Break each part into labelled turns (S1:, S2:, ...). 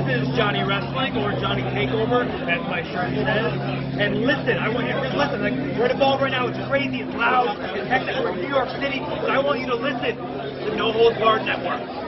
S1: This is Johnny Wrestling, or Johnny Takeover, as my shirt says. And listen, I want you to just listen. Like, we're involved right now. It's crazy, it's loud, it's hectic. We're in New York City, but I want you to listen to No Holds Barred Network.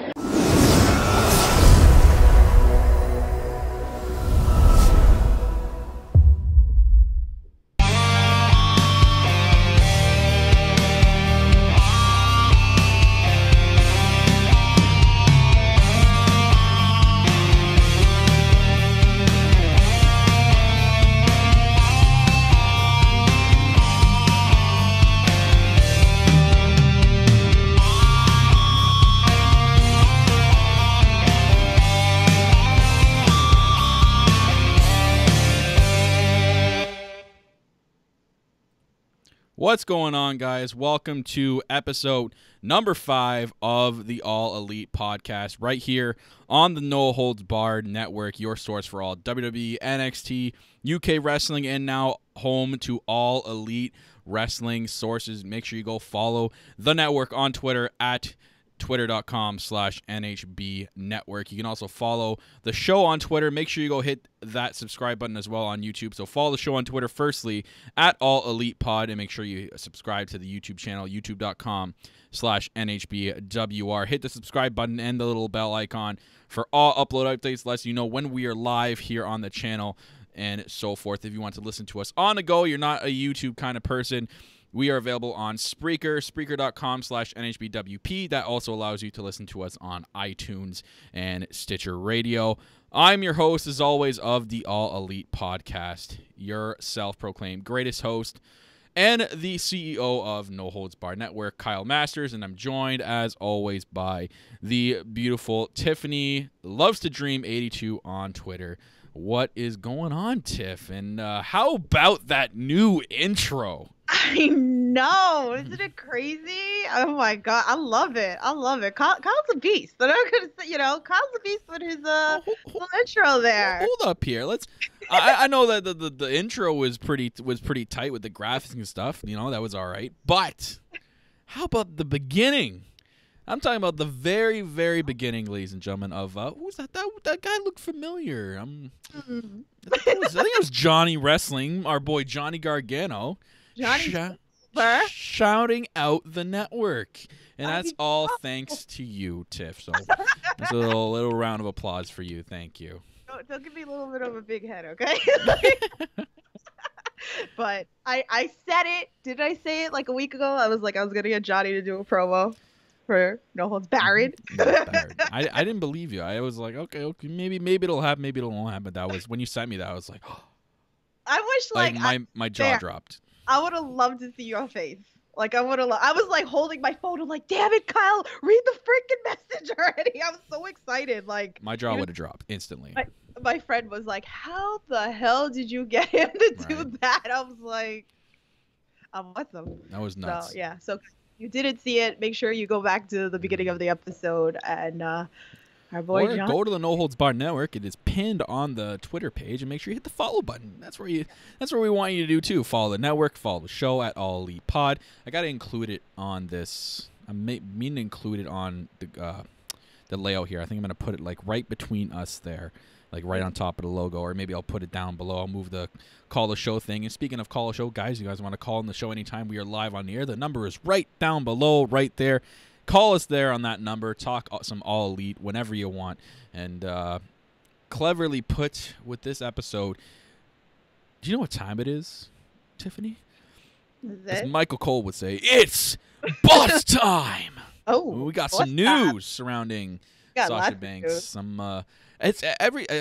S2: What's going on, guys? Welcome to episode number 5 of the All Elite podcast right here on the No Holds Barred Network, your source for all WWE, NXT, UK wrestling, and now home to All Elite wrestling sources. Make sure you go follow the network on Twitter at twitter.com/NHB Network. You can also follow the show on Twitter. Make sure you go hit that subscribe button as well on YouTube. So follow the show on Twitter, firstly, at All Elite Pod, and make sure you subscribe to the YouTube channel, youtube.com/NHBWR. Hit the subscribe button and the little bell icon for all upload updates, lets you know when we are live here on the channel and so forth. If you want to listen to us on the go, you're not a YouTube kind of person, we are available on Spreaker, Spreaker.com/NHBWP. That also allows you to listen to us on iTunes and Stitcher Radio. I'm your host, as always, of the All Elite Podcast, your self-proclaimed greatest host and the CEO of No Holds Barred Network, Kyle Masters, and I'm joined, as always, by the beautiful Tiffany, loves to dream 82 on Twitter. What is going on, Tiff? And how about that new intro?
S3: I know. Isn't it crazy? Oh my god, I love it. I love it. Kyle's a beast. But I'm gonna say, Kyle's a beast with his little intro there.
S2: Hold up here. Let's. I know that the intro was pretty tight with the graphics and stuff. That was all right. But how about the beginning? I'm talking about the very, very beginning, ladies and gentlemen, of who's that? That guy looked familiar. I think it was Johnny Wrestling, our boy Johnny Gargano. Shouting out the network. And that's all thanks to you, Tiff. So just a little round of applause for you. Thank you.
S3: Don't give me a little bit of a big head, okay? But I said it. Did I say it like a week ago? I was like, I was going to get Johnny to do a promo for No Holds Barred.
S2: I didn't believe you. I was like, okay, maybe it'll happen, maybe it won't happen. But that was when you sent me that, I was like, oh.
S3: I wish
S2: my jaw dropped.
S3: I would have loved to see your face. Like I was like holding my phone. I'm like, damn it, Kyle, read the freaking message already. I was so excited. Like
S2: my jaw would have dropped instantly.
S3: My friend was like, how the hell did you get him to do that? I was like, I'm awesome.
S2: That was nuts.
S3: So yeah, so you didn't see it, make sure you go back to the beginning of the episode and our boy John.
S2: Go to the No Holds Barred Network. It is pinned on the Twitter page, and make sure you hit the follow button. That's where we want you to do too. Follow the network, follow the show at All Elite Pod. I gotta include it on this. I mean to include it on the layout here. I think I'm gonna put it like right between us there, like right on top of the logo, or maybe I'll put it down below. I'll move the call the show thing. And speaking of call the show, guys, you guys want to call in the show anytime we are live on the air, the number is right down below, right there. Call us there on that number. Talk some All Elite whenever you want. And cleverly put with this episode, do you know what time it is, Tiffany? As Michael Cole would say, it's boss time.
S3: Oh,
S2: we got some news surrounding Sasha Banks. I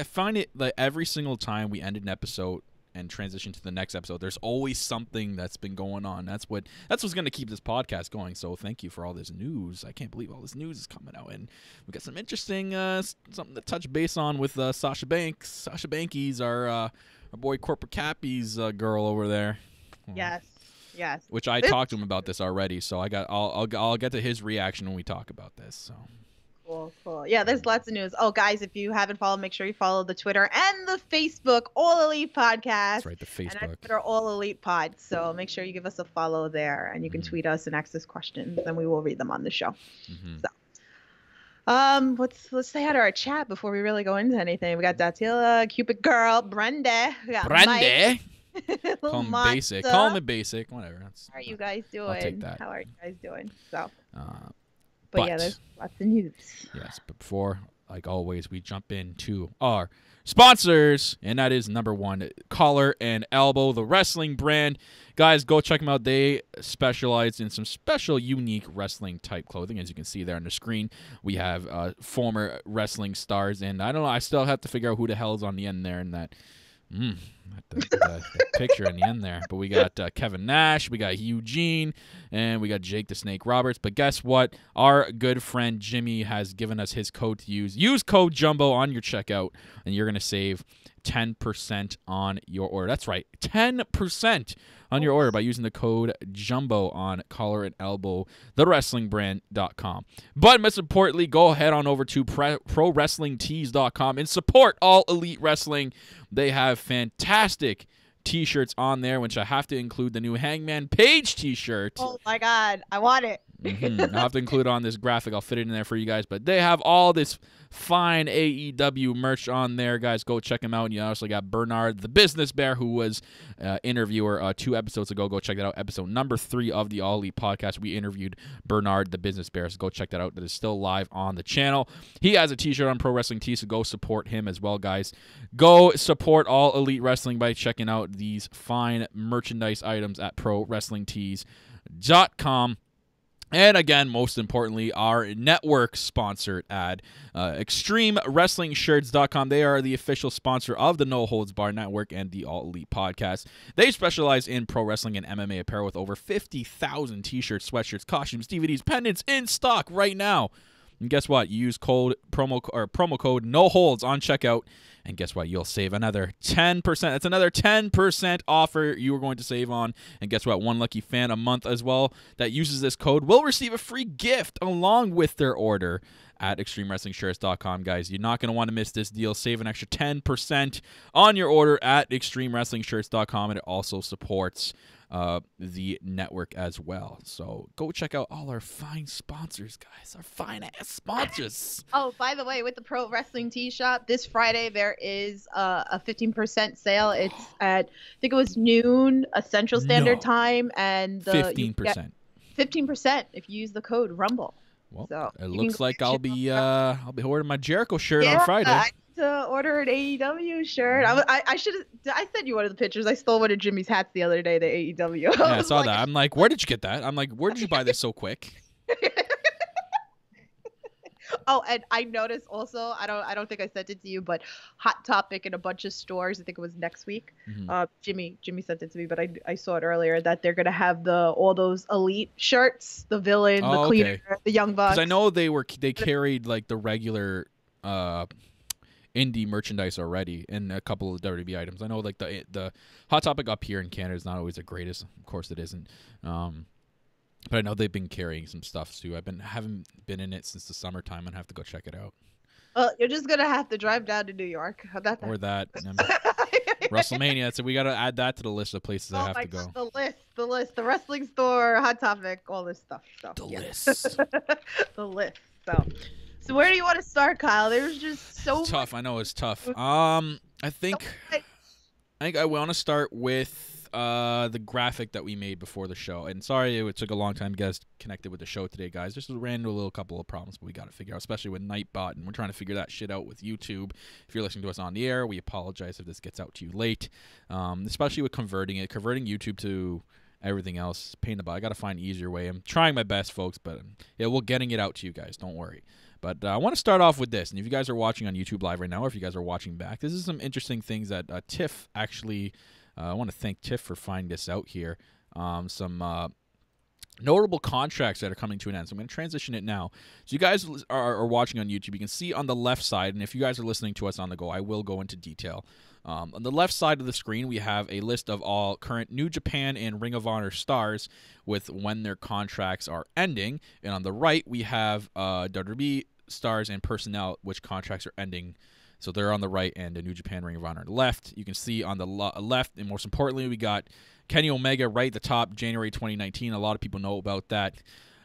S2: find it like every single time we end an episode and transition to the next episode, there's always something that's been going on. That's what's going to keep this podcast going. So thank you for all this news. I can't believe all this news is coming out, and we got some interesting something to touch base on with Sasha Banks. Sasha Bankies, our boy Corporate Cappy's girl over there.
S3: Yes.
S2: Which I talked to him about this already, so I'll get to his reaction when we talk about this. So.
S3: Cool. Yeah, there's lots of news. Oh, guys, if you haven't followed, make sure you follow the Twitter and the Facebook, All Elite Podcast.
S2: That's right, the Facebook.
S3: And Twitter, All Elite Pod. So make sure you give us a follow there, and you can tweet us and ask us questions, and we will read them on the show. So, Let's say hi to our chat before we really go into anything. We got Datila, Cupid Girl, Brenda. We got
S2: Brande.
S3: Mike.
S2: Call him
S3: Monster.
S2: basic. Call him a basic. Whatever.
S3: How are you guys doing?
S2: I'll take that.
S3: How are you guys doing? So,
S2: But
S3: yeah, there's lots of news.
S2: Yes, but before, like always, we jump into our sponsors, and that is number one, Collar and Elbow, the wrestling brand. Guys, go check them out. They specialize in some special, unique wrestling type clothing. As you can see there on the screen, we have former wrestling stars, and I don't know, I still have to figure out who the hell is on the end there, and that the picture in the end there. But we got Kevin Nash, we got Eugene, and we got Jake the Snake Roberts. But guess what? Our good friend Jimmy has given us his code to use. Use code Jumbo on your checkout, and you're going to save 10% on your order. That's right, 10% on your order by using the code Jumbo on Collar and Elbow, thewrestlingbrand.com. But most importantly, go ahead on over to ProWrestlingTees.com and support All Elite Wrestling. They have fantastic T-shirts on there, which I have to include the new Hangman Page T-shirt.
S3: Oh my God, I want it.
S2: I'll have to include on this graphic. I'll fit it in there for you guys. But they have all this fine AEW merch on there, guys. Go check them out. And you also got Bernard, the Business Bear, who was interviewer 2 episodes ago. Go check that out. Episode number 3 of the All Elite podcast. We interviewed Bernard, the Business Bear. So go check that out. That is still live on the channel. He has a T-shirt on Pro Wrestling Tees, so go support him as well, guys. Go support All Elite Wrestling by checking out these fine merchandise items at ProWrestlingTees.com. And again, most importantly, our network-sponsored ad, ExtremeWrestlingShirts.com. They are the official sponsor of the No Holds Barred Network and the All Elite Podcast. They specialize in pro wrestling and MMA apparel with over 50,000 T-shirts, sweatshirts, costumes, DVDs, pendants in stock right now. And guess what? You use promo code No Holds on checkout. And guess what? You'll save another 10%. That's another 10% offer you are going to save on. And guess what? One lucky fan a month as well that uses this code will receive a free gift along with their order at ExtremeWrestlingShirts.com, guys. You're not going to want to miss this deal. Save an extra 10% on your order at ExtremeWrestlingShirts.com, and it also supports the network as well. So go check out all our fine sponsors, guys. Our fine-ass sponsors.
S3: Oh, by the way, with the Pro Wrestling Tee Shop, this Friday there is a 15% sale. It's at, I think it was noon, Central Standard Time, and
S2: 15%.
S3: 15% if you use the code Rumble.
S2: Well,
S3: so
S2: it looks like I'll be ordering my Jericho shirt on Friday.
S3: I need to order an AEW shirt. I sent you one of the pictures. I stole one of Jimmy's hats the other day. The AEW.
S2: Yeah, I saw that. I'm like, where did you get that? I'm like, where did you buy this so quick?
S3: Oh, and I noticed also, I don't think I sent it to you, but Hot Topic in a bunch of stores, I think it was next week. Jimmy sent it to me, but I saw it earlier that they're gonna have all those elite shirts, the villain, the cleaner, the young bucks.
S2: Because I know they carried like the regular indie merchandise already and a couple of WWE items. I know like the Hot Topic up here in Canada is not always the greatest. Of course it isn't. But I know they've been carrying some stuff too. Haven't been in it since the summertime and have to go check it out.
S3: Well, you're just gonna have to drive down to New York.
S2: Or that. WrestleMania. So we got to add that to the list of places I have to go.
S3: The list, the wrestling store, Hot Topic, all this stuff. So
S2: the list.
S3: The list. So where do you want to start, Kyle? There's just so
S2: it's tough. I know it's tough. I think I want to start with the graphic that we made before the show. And sorry it took a long time to get us connected with the show today, guys. Just ran into a little couple of problems, but we got to figure out, especially with Nightbot, and we're trying to figure that shit out with YouTube. If you're listening to us on the air, we apologize if this gets out to you late, especially with converting YouTube to everything else. Pain in the butt. I got to find an easier way. I'm trying my best, folks, but yeah, we're getting it out to you guys. Don't worry. But I want to start off with this, and if you guys are watching on YouTube Live right now, or if you guys are watching back, this is some interesting things that Tiff actually... I want to thank Tiff for finding this out here. Some notable contracts that are coming to an end. So I'm going to transition it now. So you guys are watching on YouTube. You can see on the left side, and if you guys are listening to us on the go, I will go into detail. On the left side of the screen, we have a list of all current New Japan and Ring of Honor stars with when their contracts are ending. And on the right, we have WWE stars and personnel which contracts are ending. So they're on the right, and the New Japan Ring of Honor on the left. You can see on the left, and most importantly, we got Kenny Omega right at the top, January 2019. A lot of people know about that.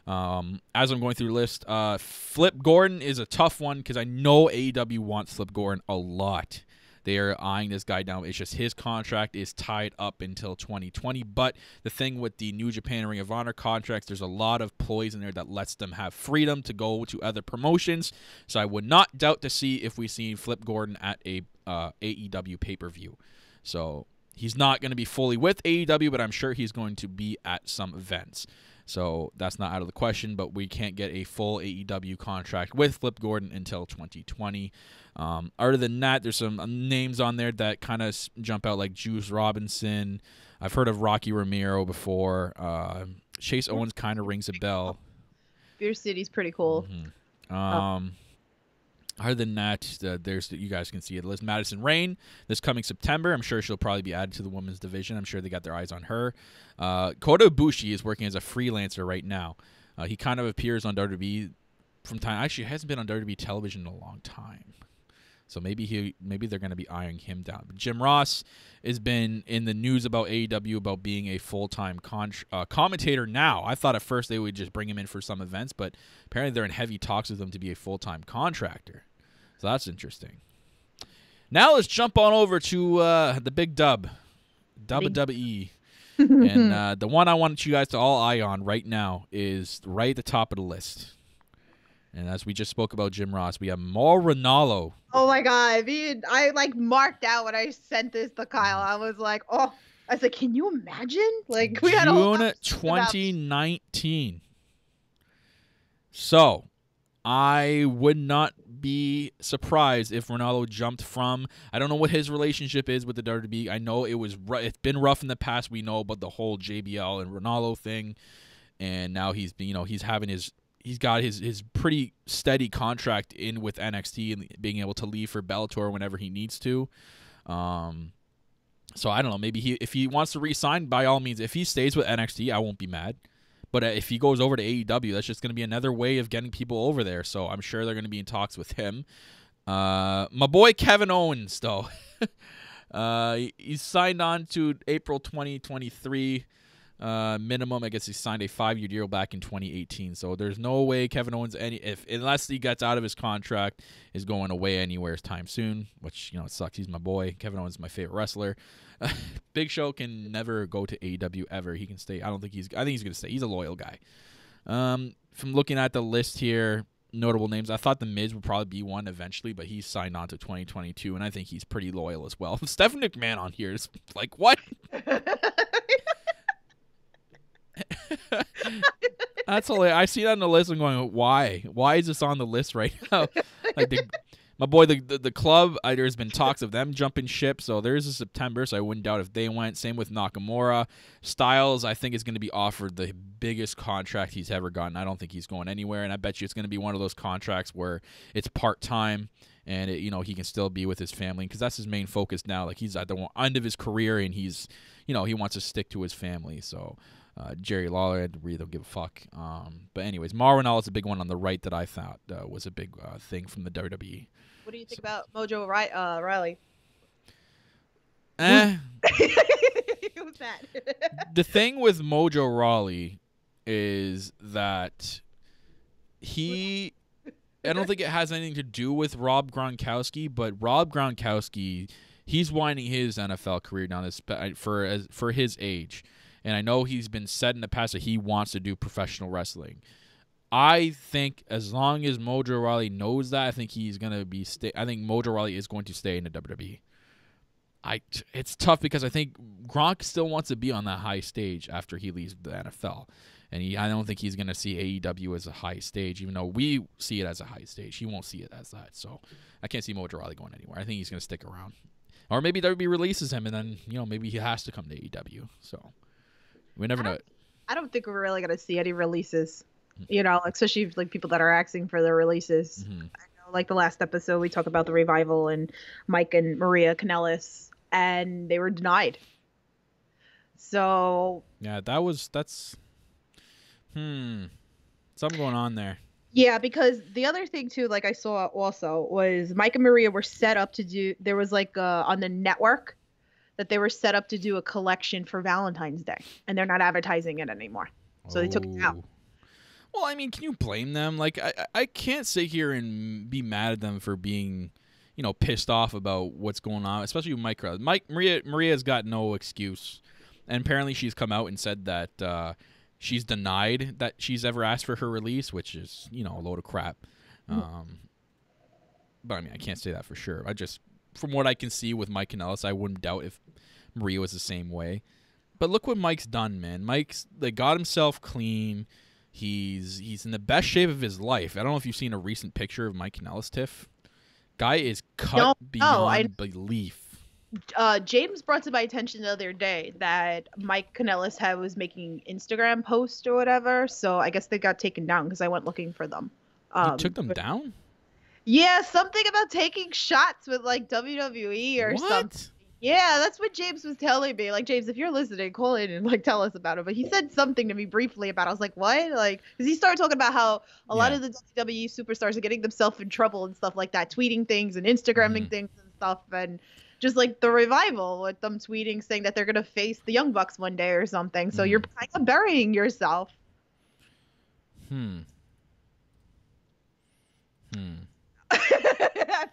S2: As I'm going through the list, Flip Gordon is a tough one because I know AEW wants Flip Gordon a lot. They are eyeing this guy down. It's just his contract is tied up until 2020. But the thing with the New Japan Ring of Honor contracts, there's a lot of ploys in there that lets them have freedom to go to other promotions. So I would not doubt to see if we see Flip Gordon at a AEW pay-per-view. So he's not going to be fully with AEW, but I'm sure he's going to be at some events. So that's not out of the question, but we can't get a full AEW contract with Flip Gordon until 2020. Other than that, there's some names on there that kind of jump out, like Juice Robinson. I've heard of Rocky Romero before. Chase Owens kind of rings a bell.
S3: Beer City's pretty cool.
S2: Other than that, you guys can see it. Liz Madison Rain this coming September. I'm sure she'll probably be added to the women's division. I'm sure they got their eyes on her. Kota Ibushi is working as a freelancer right now. He kind of appears on WWE from time. Actually, hasn't been on WWE television in a long time. So maybe they're going to be eyeing him down. But Jim Ross has been in the news about AEW about being a full-time commentator now. I thought at first they would just bring him in for some events, but apparently they're in heavy talks with him to be a full-time contractor. So that's interesting. Now let's jump on over to the big dub, WWE. And the one I want you guys to all eye on right now is right at the top of the list. And as we just spoke about Jim Ross, we have Mauro Ranallo.
S3: Oh my God. I like marked out when I sent this to Kyle. I was like, oh, I was like, can you imagine? Like we had
S2: June 2019. So I would not be surprised if Ranallo jumped from, I don't know what his relationship is with the WWE. I know it's been rough in the past. We know about the whole JBL and Ranallo thing. And now he's got his pretty steady contract in with NXT and being able to leave for Bellator whenever he needs to. So I don't know. Maybe if he wants to re-sign, by all means. If he stays with NXT, I won't be mad. But if he goes over to AEW, that's just going to be another way of getting people over there. So I'm sure they're going to be in talks with him. My boy Kevin Owens, though. He's signed on to April 2023. Minimum. I guess he signed a 5-year deal back in 2018. So there's no way Kevin Owens, unless he gets out of his contract, is going away anywhere time soon. Which it sucks. He's my boy. Kevin Owens is my favorite wrestler. Big Show can never go to AEW ever. He can stay. I think he's going to stay. He's a loyal guy. From looking at the list here, notable names. I thought The Miz would probably be one eventually, but he's signed on to 2022, and I think he's pretty loyal as well. Stephanie McMahon on here is like, what? That's hilarious. I see that on the list and going, why? Why is this on the list right now? Like my boy, the club, there's been talks of them jumping ship, so there's a September, so I wouldn't doubt if they went. Same with Nakamura. Styles, I think, is going to be offered the biggest contract he's ever gotten. I don't think he's going anywhere, and I bet you it's going to be one of those contracts where it's part-time, and he can still be with his family, because that's his main focus now. Like, he's at the end of his career, and he's, he wants to stick to his family, so... Jerry Lawler, I really don't give a fuck. But anyways, Mauro Ranallo is a big one on the right that I thought was a big thing from the WWE.
S3: What do you think about Mojo Riley?
S2: Who's
S3: that?
S2: The thing with Mojo Rawley is that I don't think it has anything to do with Rob Gronkowski, but Rob Gronkowski, he's winding his NFL career down for his age. And I know he's been said in the past that he wants to do professional wrestling. I think as long as Mojo Rawley knows that, I think he's going to be I think Mojo Rawley is going to stay in the WWE. It's tough because I think Gronk still wants to be on that high stage after he leaves the NFL. And I don't think he's going to see AEW as a high stage, even though we see it as a high stage. He won't see it as that. So I can't see Mojo Rawley going anywhere. I think he's going to stick around. Or maybe WWE releases him, and then maybe he has to come to AEW. So... we never know.
S3: I don't think we're really going to see any releases, especially like people that are asking for their releases. Mm-hmm. I know, like the last episode, we talked about the Revival and Mike and Maria Kanellis, and they were denied. So. Yeah,
S2: that's something going on there.
S3: Yeah, because the other thing too, like I saw also, was Mike and Maria were set up to do, there was like on the network, that they were set up to do a collection for Valentine's Day, and they're not advertising it anymore. So they took it out.
S2: Well, I mean, can you blame them? Like, I can't sit here and be mad at them for being, pissed off about what's going on, especially with Maria's got no excuse. And apparently she's come out and said that she's denied that she's ever asked for her release, which is, a load of crap. But, I mean, I can't say that for sure. From what I can see with Mike Kanellis, I wouldn't doubt if Maria was the same way. But look what Mike's done, man. Mike's got himself clean. He's in the best shape of his life. I don't know if you've seen a recent picture of Mike Kanellis, Tiff. Guy is cut beyond belief.
S3: James brought to my attention the other day that Mike Kanellis was making Instagram posts or whatever. So I guess they got taken down because I went looking for them.
S2: You took them down?
S3: Yeah, something about taking shots with like WWE or something. Yeah, that's what James was telling me. Like, James, if you're listening, call in and like tell us about it. But he said something to me briefly about it. I was like, what? Like, because he started talking about how a lot of the WWE superstars are getting themselves in trouble and stuff like that, tweeting things and Instagramming things and stuff, and just like the revival with them tweeting saying that they're gonna face the Young Bucks one day or something. So you're kind of burying yourself. I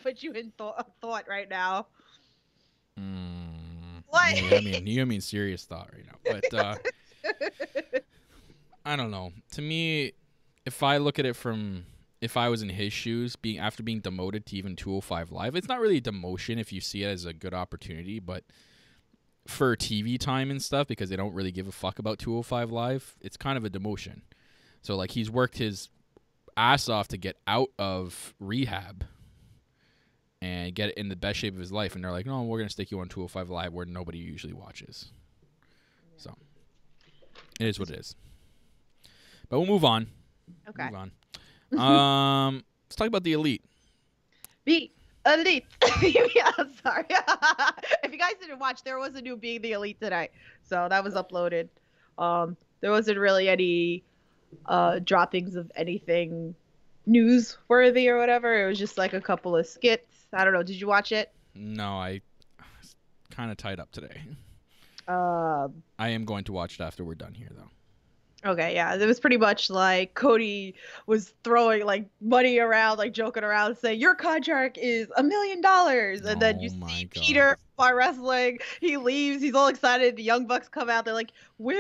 S3: put you in thought right now. What?
S2: Yeah, you mean serious thought right now. But I don't know. To me, if I look at it from if I was in his shoes, after being demoted to even 205 Live, it's not really a demotion if you see it as a good opportunity, but for TV time and stuff, because they don't really give a fuck about 205 Live, it's kind of a demotion. So like he's worked his ass off to get out of rehab and get in the best shape of his life, and they're like, no, we're going to stick you on 205 Live where nobody usually watches. So it is what it is. But we'll move on.
S3: Okay.
S2: Move on. Let's talk about the Elite.
S3: The Elite. Yeah, sorry. If you guys didn't watch, there was a new Being the Elite today. So that was uploaded. There wasn't really any droppings of anything newsworthy or whatever. It was just like a couple of skits. I don't know. Did you watch it?
S2: No, I was kind of tied up today.
S3: I
S2: am going to watch it after we're done here, though.
S3: Okay, yeah. It was pretty much like Cody was throwing like money around, like joking around, saying, your contract is $1 million. And then you see Peter Bar Wrestling. He leaves. He's all excited. The Young Bucks come out. They're like, we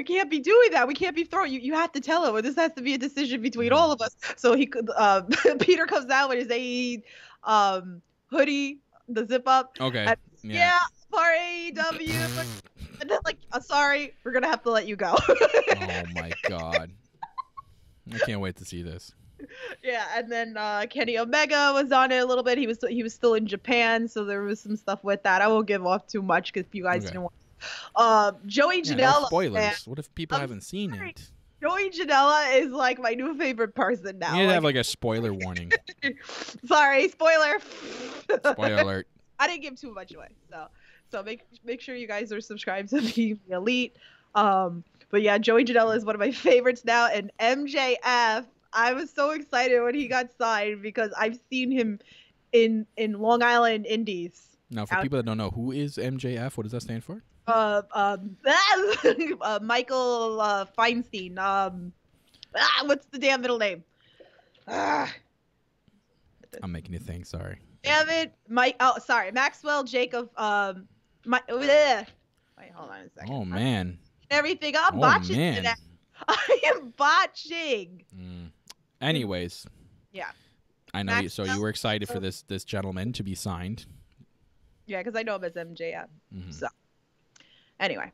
S3: can't be doing that. We can't be throwing. You have to tell him. This has to be a decision between all of us. So he could. Peter comes out with his AE hoodie, the zip up.
S2: Okay.
S3: And, yeah, for AEW. And then like, sorry, we're gonna have to let you go.
S2: Oh my god. I can't wait to see this.
S3: Yeah, and then Kenny Omega was on it a little bit. He was still in Japan, so there was some stuff with that. I won't give off too much because you guys didn't watch. Joey Janela.
S2: No spoilers. Man. What if people haven't seen it?
S3: Joey Janela is like my new favorite person now.
S2: You need to have like a spoiler warning.
S3: Sorry, spoiler.
S2: Spoiler alert.
S3: I didn't give too much away, so make sure you guys are subscribed to the Elite. But yeah, Joey Janela is one of my favorites now, and MJF. I was so excited when he got signed because I've seen him in Long Island Indies.
S2: Now, for people that don't know, who is MJF? What does that stand for?
S3: Michael Feinstein. What's the damn middle name?
S2: I'm making you think. Sorry.
S3: Damn it, Mike. Oh, sorry, Maxwell Jacob. Wait, hold on a second.
S2: Oh man.
S3: Everything I'm botching today. I am botching.
S2: Anyways.
S3: Yeah.
S2: I know you. So you were excited for this gentleman to be signed.
S3: Yeah, because I know him as MJF. So. Anyway.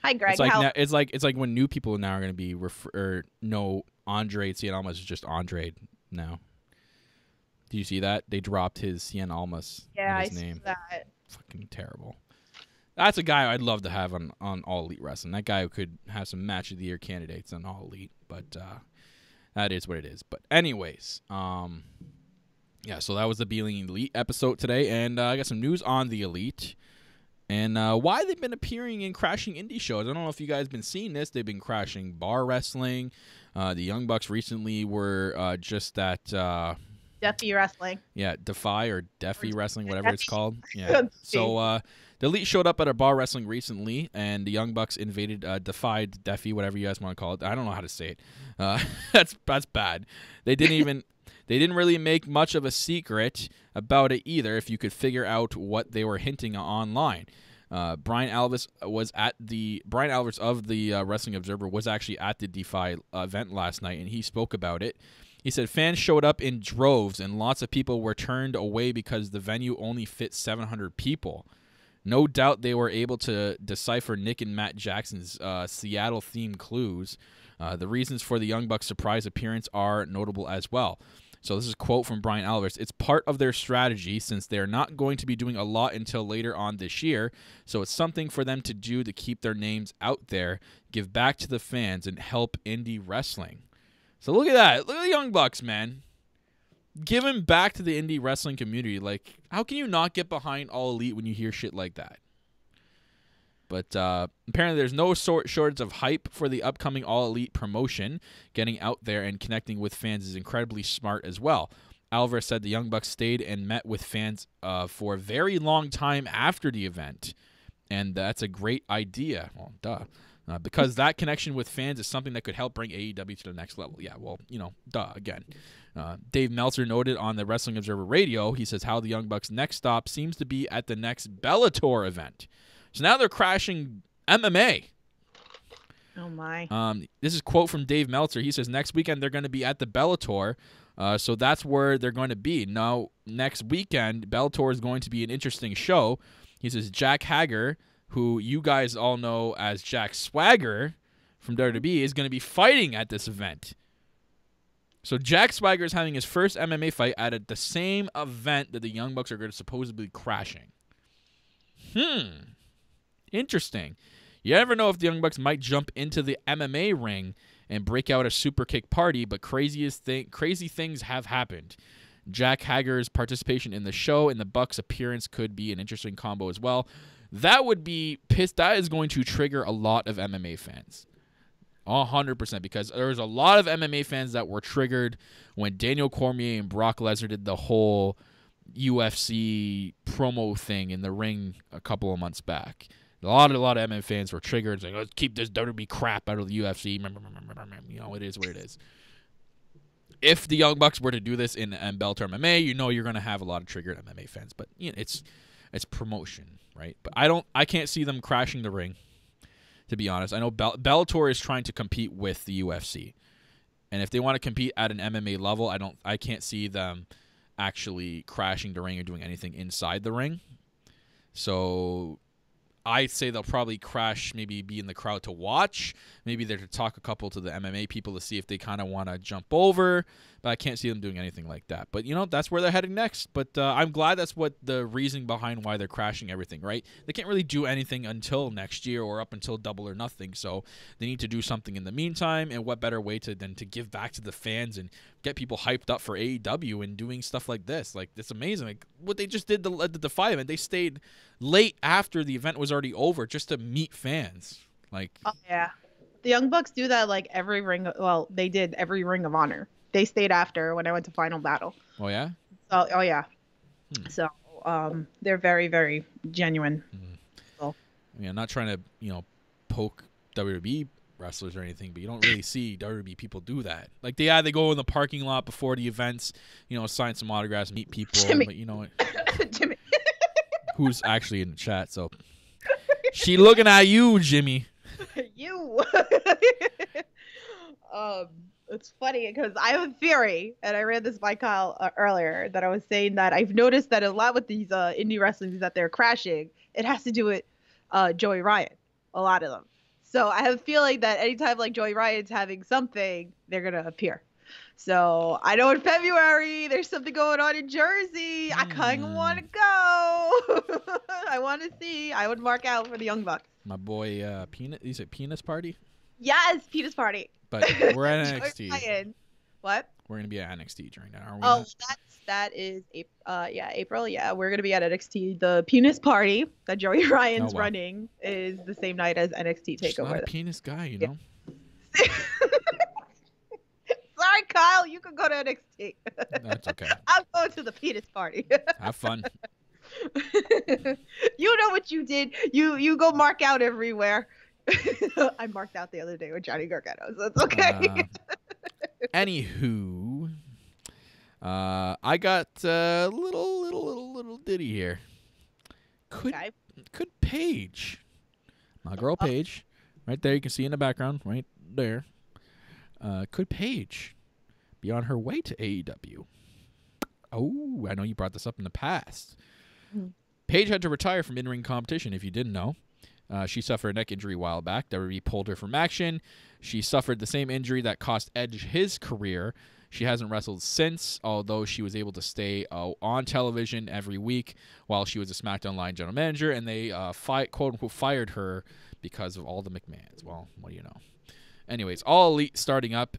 S3: Hi, Greg.
S2: It's like when new people now are going to be know Andre Cien Almas is just Andre now. Do you see that? They dropped his Cien Almas in his name.
S3: See that.
S2: Fucking terrible. That's a guy I'd love to have on All Elite Wrestling. That guy could have some Match of the Year candidates on All Elite, but that is what it is. But anyways, yeah, so that was the Being Elite episode today, and I got some news on the Elite and why they've been appearing in crashing indie shows. I don't know if you guys been seeing this. They've been crashing bar wrestling. The Young Bucks recently were just at
S3: Duffy Wrestling.
S2: Yeah, Defy or Defy Wrestling, whatever it's called. Yeah.
S3: Duffy.
S2: So the Elite showed up at a bar wrestling recently, and the Young Bucks invaded, defied Defy, whatever you guys want to call it. I don't know how to say it. That's bad. They didn't really make much of a secret about it either, if you could figure out what they were hinting online. Brian Alvarez of the Wrestling Observer was actually at the Defy event last night, and he spoke about it. He said fans showed up in droves, and lots of people were turned away because the venue only fit 700 people. No doubt they were able to decipher Nick and Matt Jackson's Seattle-themed clues. The reasons for the Young Bucks' surprise appearance are notable as well. So this is a quote from Brian Alvarez. It's part of their strategy since they're not going to be doing a lot until later on this year. So it's something for them to do to keep their names out there, give back to the fans, and help indie wrestling. So look at that. Look at the Young Bucks, man. Giving back to the indie wrestling community. Like, how can you not get behind All Elite when you hear shit like that? But apparently there's no shortage of hype for the upcoming All Elite promotion. Getting out there and connecting with fans is incredibly smart as well. Alvarez said the Young Bucks stayed and met with fans for a very long time after the event. And that's a great idea. Well, duh. Because that connection with fans is something that could help bring AEW to the next level. Yeah, well, duh, again. Dave Meltzer noted on the Wrestling Observer Radio, he says how the Young Bucks' next stop seems to be at the next Bellator event. So now they're crashing MMA.
S3: Oh, my.
S2: This is a quote from Dave Meltzer. He says next weekend they're going to be at the Bellator, so that's where they're going to be. Now, next weekend, Bellator is going to be an interesting show. He says Jack Hager, who you guys all know as Jack Swagger from WWE, is going to be fighting at this event. So Jack Swagger is having his first MMA fight at the same event that the Young Bucks are going to supposedly be crashing. Interesting. You never know if the Young Bucks might jump into the MMA ring and break out a super kick party, but crazy things have happened. Jack Hager's participation in the show and the Bucks' appearance could be an interesting combo as well. That would be pissed. That is going to trigger a lot of MMA fans. 100%, because there's a lot of MMA fans that were triggered when Daniel Cormier and Brock Lesnar did the whole UFC promo thing in the ring a couple of months back. A lot of MMA fans were triggered, saying, let's keep this WWE crap out of the UFC. It is what it is. If the Young Bucks were to do this in Bellator MMA, you're going to have a lot of triggered MMA fans. But it's promotion, right? But I can't see them crashing the ring, to be honest. I know Bellator is trying to compete with the UFC. And if they want to compete at an MMA level, I can't see them actually crashing the ring or doing anything inside the ring. So I'd say they'll probably crash, maybe be in the crowd to watch. Maybe they're to talk a couple to the MMA people to see if they kind of want to jump over. But I can't see them doing anything like that. But, that's where they're heading next. But I'm glad that's what the reason behind why they're crashing everything, right? They can't really do anything until next year or up until Double or Nothing. So they need to do something in the meantime. And what better way than to give back to the fans and get people hyped up for AEW and doing stuff like this. Like, it's amazing. Like, what they just did at the Defy event, they stayed late after the event was already over just to meet fans. Like,
S3: oh, yeah. The Young Bucks do that like every ring. Well, they did every Ring of Honor. They stayed after when I went to Final Battle.
S2: Oh, yeah?
S3: Oh, yeah. So, they're very, very genuine. So.
S2: I mean, I'm not trying to, poke WWE wrestlers or anything, but you don't really see WWE people do that. Like, they go in the parking lot before the events, sign some autographs, meet people.
S3: Jimmy.
S2: But you know what?
S3: Jimmy.
S2: Who's actually in the chat, so. She looking at you, Jimmy.
S3: You. It's funny because I have a theory, and I ran this by Kyle earlier, that I was saying that I've noticed that a lot with these indie wrestlers that they're crashing, it has to do with Joey Ryan, a lot of them. So I have a feeling that anytime like Joey Ryan's having something, they're going to appear. So I know in February there's something going on in Jersey. I kind of want to go. I want to see. I would mark out for the Young Bucks.
S2: My boy, Peanut. You said Penis Party?
S3: Yes, Penis Party.
S2: But we're at NXT.
S3: What?
S2: We're gonna be at NXT during that, aren't we?
S3: Oh, that is April. Yeah, we're gonna be at NXT. The Penis Party that Joey Ryan's running is the same night as NXT Takeover.
S2: Just not a penis guy, you know.
S3: Sorry, Kyle, you can go to NXT.
S2: That's okay.
S3: I'm going to the penis party.
S2: Have fun.
S3: You know what you did. You go mark out everywhere. I marked out the other day with Johnny Gargano, so it's okay.
S2: Anywho, I got a little ditty here. Could Paige, my girl Paige, right there, you can see in the background, right there. Could Paige be on her way to AEW? Oh, I know you brought this up in the past. Paige had to retire from in-ring competition, if you didn't know. She suffered a neck injury a while back. WWE pulled her from action. She suffered the same injury that cost Edge his career. She hasn't wrestled since, although she was able to stay on television every week while she was a SmackDown Live general manager, and they quote-unquote fired her because of all the McMahons. Well, what do you know? Anyways, All Elite is starting up,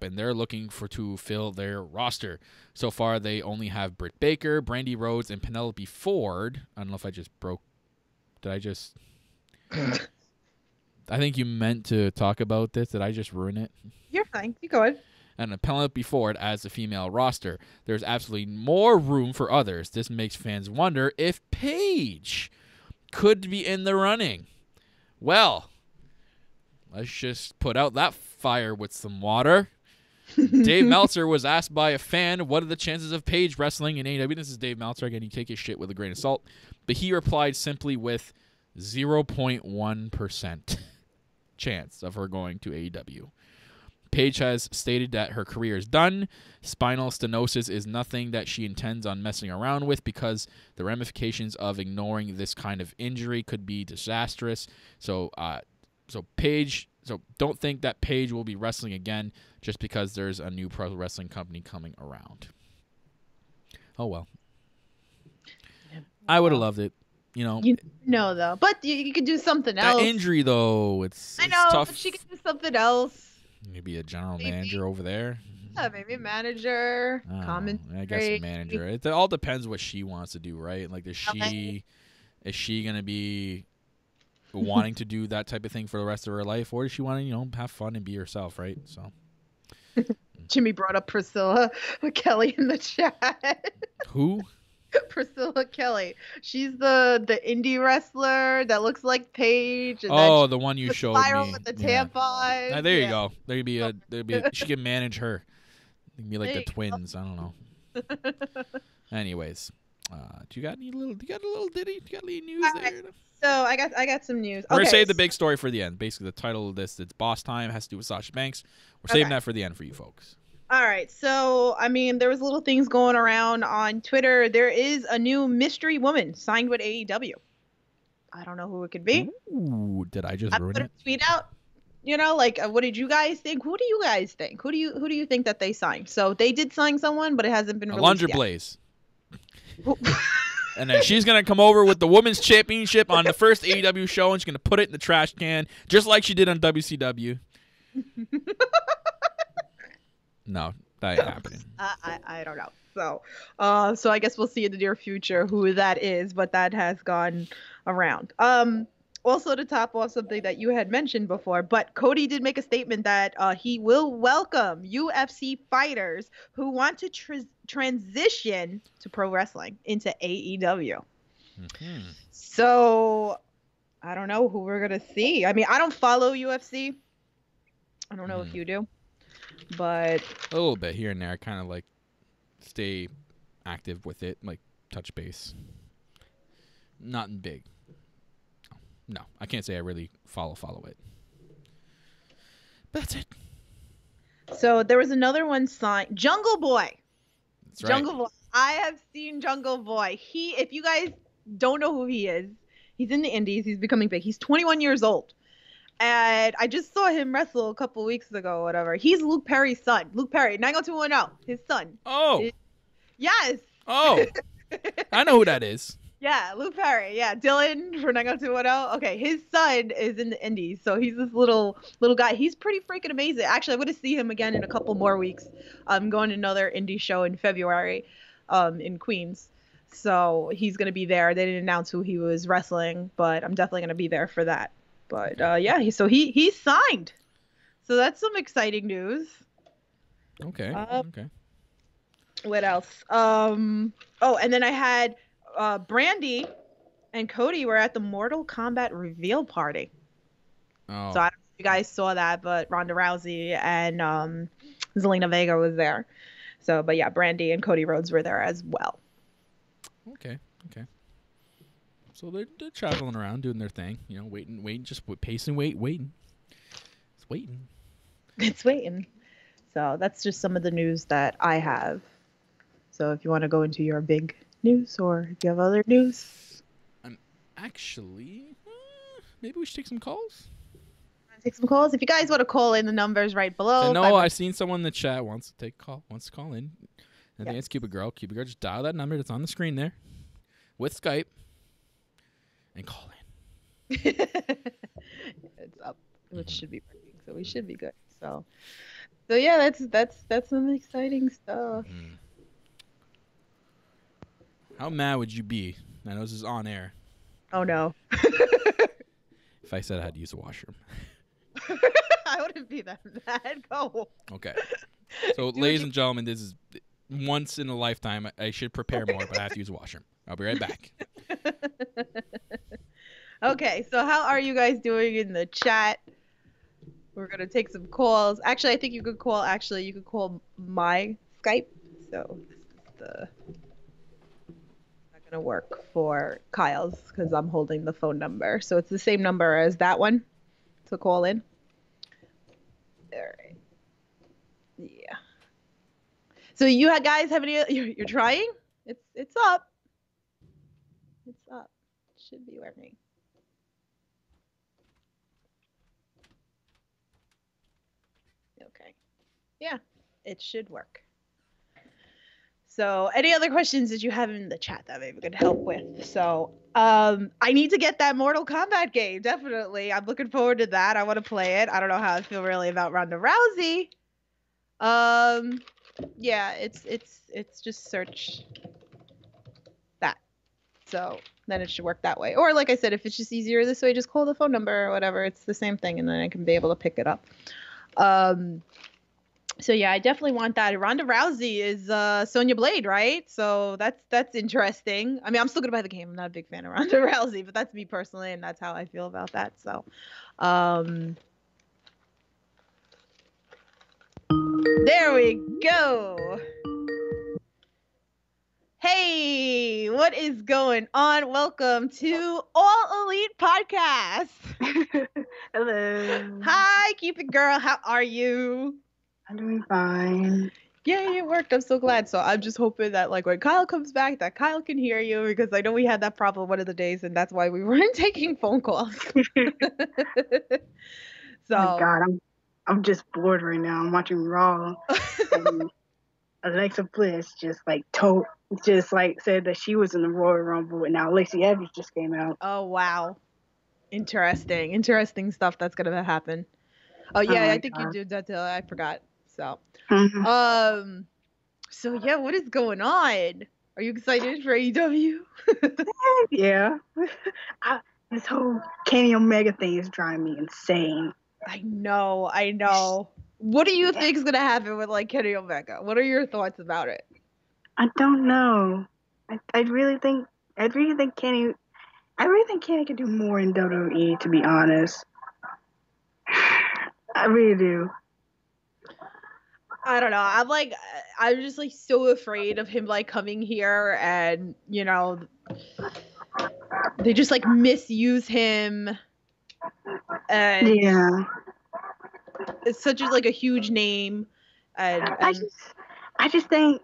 S2: and they're looking to fill their roster. So far, they only have Britt Baker, Brandy Rhodes, and Penelope Ford. I don't know if I just broke. Did I just? I think you meant to talk about this. Did I just ruin it?
S3: You're fine. You go ahead.
S2: And Penelope Ford as the female roster. There's absolutely more room for others. This makes fans wonder if Paige could be in the running. Well, let's just put out that fire with some water. Dave Meltzer was asked by a fan, what are the chances of Paige wrestling in AEW? This is Dave Meltzer. Again, you take his shit with a grain of salt. But he replied simply with 0.1% chance of her going to AEW. Paige has stated that her career is done. Spinal stenosis is nothing that she intends on messing around with because the ramifications of ignoring this kind of injury could be disastrous. So don't think that Paige will be wrestling again just because there's a new pro wrestling company coming around. Oh, well. I would have loved it.
S3: Though. But you could do something else.
S2: That injury, though, it's tough.
S3: But she could do something else.
S2: Maybe a general manager over there.
S3: Yeah, maybe a manager.
S2: I guess a manager. It all depends what she wants to do, right? Like, is she gonna be wanting to do that type of thing for the rest of her life, or does she want to, have fun and be herself, right? So.
S3: Jimmy brought up Priscilla Kelly in the chat.
S2: Who?
S3: Priscilla Kelly. She's the indie wrestler that looks like Paige.
S2: And the one you showed me.
S3: With the tampon.
S2: There you go. There'd be she can manage her. It'd be like the twins. I don't know. Anyways, do you got a little ditty? Do you got any news there?
S3: So I got some news.
S2: We're gonna save the big story for the end. Basically, the title of this, it's Boss Time, has to do with Sasha Banks. We're saving that for the end for you folks.
S3: All right. So, there was little things going around on Twitter. There is a new mystery woman signed with AEW. I don't know who it could be.
S2: Ooh, did I just ruin it?
S3: Tweet out. What did you guys think? Who do you guys think? Who do you think that they signed? So they did sign someone, but it hasn't been released yet.
S2: Alundra Blaze. And then she's going to come over with the Women's Championship on the first AEW show, and she's going to put it in the trash can, just like she did on WCW. No, that ain't happening.
S3: I don't know. So I guess we'll see in the near future who that is, but that has gone around. Also, to top off something that you had mentioned before, but Cody did make a statement that he will welcome UFC fighters who want to transition to pro wrestling into AEW. Mm-hmm. So I don't know who we're going to see. I don't follow UFC. I don't know if you do. But
S2: a little bit here and there. I kind of like stay active with it, like touch base. Not in big. No, I can't say I really follow it. But that's it.
S3: So there was another one signed. Jungle Boy.
S2: That's right.
S3: Jungle Boy. I have seen Jungle Boy. If you guys don't know who he is, he's in the indies. He's becoming big. He's 21 years old. And I just saw him wrestle a couple weeks ago or whatever. He's Luke Perry's son. Luke Perry, 90210, his son.
S2: Oh.
S3: Yes.
S2: Oh. I know who that is.
S3: Yeah, Luke Perry. Yeah, Dylan for 90210. Okay, his son is in the indies. So he's this little guy. He's pretty freaking amazing. Actually, I'm going to see him again in a couple more weeks. I'm going to another indie show in February in Queens. So he's going to be there. They didn't announce who he was wrestling, but I'm definitely going to be there for that. But he's signed. So that's some exciting news.
S2: Okay. Okay.
S3: What else? And then I had Brandy and Cody were at the Mortal Kombat reveal party.
S2: Oh.
S3: So I don't know if you guys saw that, but Ronda Rousey and Zelina Vega was there. So, but yeah, Brandy and Cody Rhodes were there as well.
S2: Okay. Okay. So they're traveling around doing their thing, you know, waiting, just pacing, waiting. It's waiting.
S3: It's waiting. So that's just some of the news that I have. So if you want to go into your big news or if you have other news.
S2: Actually, maybe we should take some calls.
S3: Take some calls. If you guys want to call in, the numbers right below.
S2: No, I've seen someone in the chat wants to call in. I think it's Cupid Girl. Cupid Girl, just dial that number that's on the screen there with Skype and call in.
S3: It's up, which should be working, so we should be good. So yeah, that's some exciting stuff.
S2: Mm. How mad would you be? I know this is on air.
S3: Oh no.
S2: If I said I had to use the washroom.
S3: I wouldn't be that mad. Go.
S2: Okay. So, ladies and gentlemen, this is once in a lifetime. I should prepare more, but I have to use the washroom. I'll be right back.
S3: Okay, so how are you guys doing in the chat? We're gonna take some calls. Actually, I think you could call. You could call my Skype. So the not gonna work for Kyle's because I'm holding the phone number. So it's the same number as that one to call in. All right. Yeah. So you guys have any? You're trying? It's up. It's up. Should be working. Okay. Yeah, it should work. So any other questions that you have in the chat that maybe we could help with? So I need to get that Mortal Kombat game, definitely. I'm looking forward to that. I want to play it. I don't know how I feel really about Ronda Rousey. Yeah, it's just search that. So then it should work that way. Or like I said, if it's just easier this way, just call the phone number or whatever. It's the same thing, and then I can be able to pick it up. So yeah, I definitely want that. Ronda Rousey is Sonya Blade, right? So that's interesting. I mean, I'm still gonna buy the game. I'm not a big fan of Ronda Rousey, but that's me personally, and that's how I feel about that. So, there we go. Hey, what is going on? Welcome to All Elite Podcast.
S4: Hello.
S3: Hi, Cupid Girl. How are you?
S4: I'm doing fine.
S3: Yeah, it worked. I'm so glad. So I'm just hoping that like when Kyle comes back, that Kyle can hear you because I know we had that problem one of the days, and that's why we weren't taking phone calls. So.
S4: Oh my God, I'm just bored right now. I'm watching Raw. And Alexa Bliss just said that she was in the Royal Rumble, and now Lacey Evans just came out.
S3: Oh wow, interesting stuff that's gonna happen. Oh yeah, I think
S4: God.
S3: you did that. I forgot. So,
S4: Mm-hmm.
S3: so yeah, what is going on? Are you excited for AEW?
S4: Yeah. This whole Kenny Omega thing is driving me insane.
S3: I know. What do you think is gonna happen with like Kenny Omega? What are your thoughts about it?
S4: I don't know. I really think Kenny could do more in WWE, to be honest. I really do.
S3: I don't know. I'm just like so afraid of him like coming here and you know they just like misuse him. And
S4: yeah.
S3: It's such a huge name. And
S4: I just think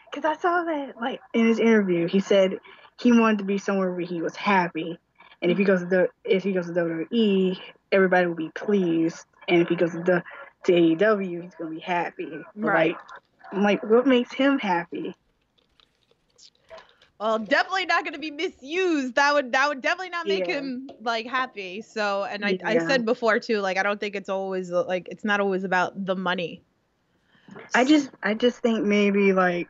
S4: because I saw that like in his interview, he said he wanted to be somewhere where he was happy, and if he goes to WWE, everybody will be pleased, and if he goes to AEW, he's gonna be happy.
S3: Right.
S4: I'm like, what makes him happy?
S3: Well, definitely not going to be misused. That would definitely not make him like happy. So, and I said before too, like I don't think it's always like it's not always about the money.
S4: I just think maybe like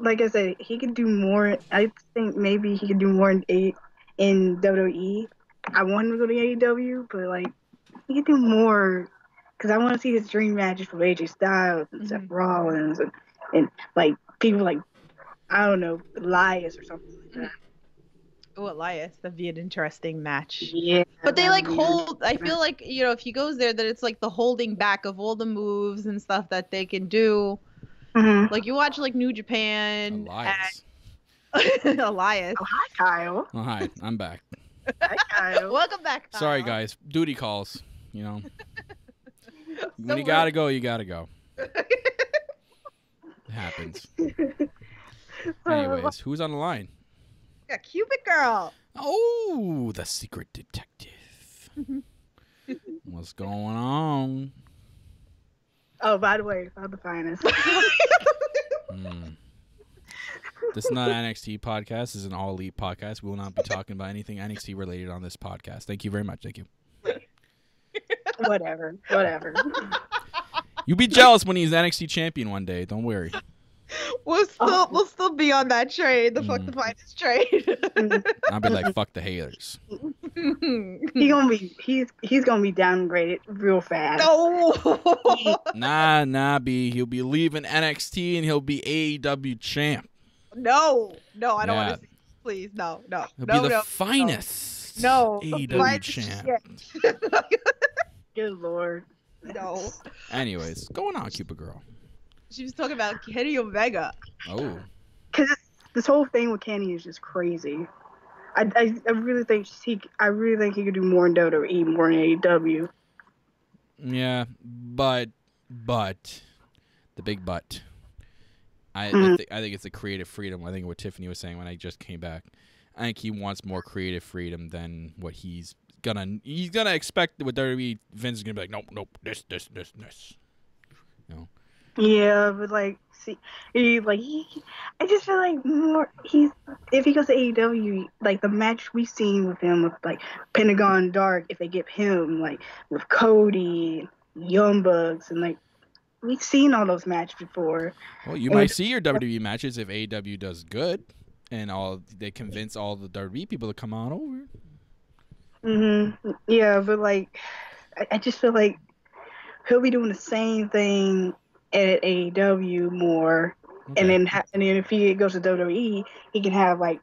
S4: I said, he could do more. I think maybe he could do more in WWE. I want him to go to AEW, but like he could do more because I want to see his dream matches with AJ Styles and Seth Rollins and like people like, I don't know, Elias or something like that.
S3: Oh, Elias, that'd be an interesting match.
S4: Yeah,
S3: but they like hold. I feel like if he goes there, that it's like the holding back of all the moves and stuff that they can do. Like you watch like New Japan.
S2: Elias.
S3: Elias.
S4: Oh, hi, Kyle.
S2: Oh, hi, I'm back.
S4: Hi, Kyle.
S3: Welcome back, Kyle.
S2: Sorry, guys. Duty calls. When you gotta go, you gotta go. It happens. Anyways, who's on the line?
S3: Yeah, Cupid Girl.
S2: Oh, the secret detective. What's going on?
S4: Oh, by the way, I'm the finest.
S2: This is not an NXT podcast. This is an All Elite podcast. We will not be talking about anything NXT related on this podcast. Thank you very much. Thank you.
S4: Whatever.
S2: You be jealous when he's NXT champion one day. Don't worry.
S3: We'll still be on that trade. The fuck the finest trade.
S2: I'll be like, fuck the haters.
S4: He's gonna be downgraded real fast.
S3: No.
S2: Nah, B. He'll be leaving NXT and he'll be AEW champ.
S3: No, I don't want to see. Please, no.
S2: He'll be the finest.
S3: No.
S2: AEW champ.
S4: Good lord.
S3: No.
S2: Anyways, going on, Cupid Girl.
S3: She was talking about Kenny Omega.
S2: Oh.
S4: Because this whole thing with Kenny is just crazy. I really think he could do more in WWE, more in AEW.
S2: Yeah, but the big but. I think it's the creative freedom. I think what Tiffany was saying when I just came back. I think he wants more creative freedom than what he's gonna expect with WWE. Vince is gonna be like, nope, this.
S4: Yeah, but like, see, I just feel like if he goes to AEW, like the match we've seen with him with like Pentagon Dark, if they get him like with Cody, Young Bucks, and like we've seen all those matches before.
S2: Well, you might see your WWE matches if AEW does good, and they convince all the WWE people to come on over.
S4: Yeah, but like, I just feel like he'll be doing the same thing at AEW more, okay. and then if he goes to WWE, he can have like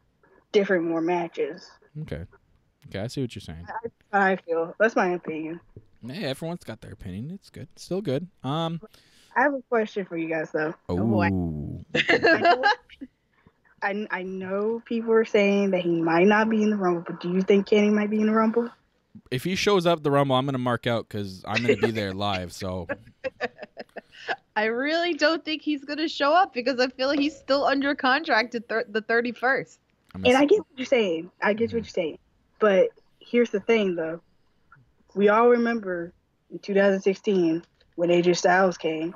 S4: different more matches.
S2: Okay, I see what you're saying.
S4: I feel that's my opinion.
S2: Hey, everyone's got their opinion. It's good, still good.
S4: I have a question for you guys though.
S2: Oh.
S4: I know people are saying that he might not be in the Rumble, but do you think Kenny might be in the Rumble?
S2: If he shows up the Rumble, I'm gonna mark out because I'm gonna be there live. So.
S3: I really don't think he's going to show up because I feel like he's still under contract to the 31st.
S4: And I get what you're saying. But here's the thing, though. We all remember in 2016 when AJ Styles came,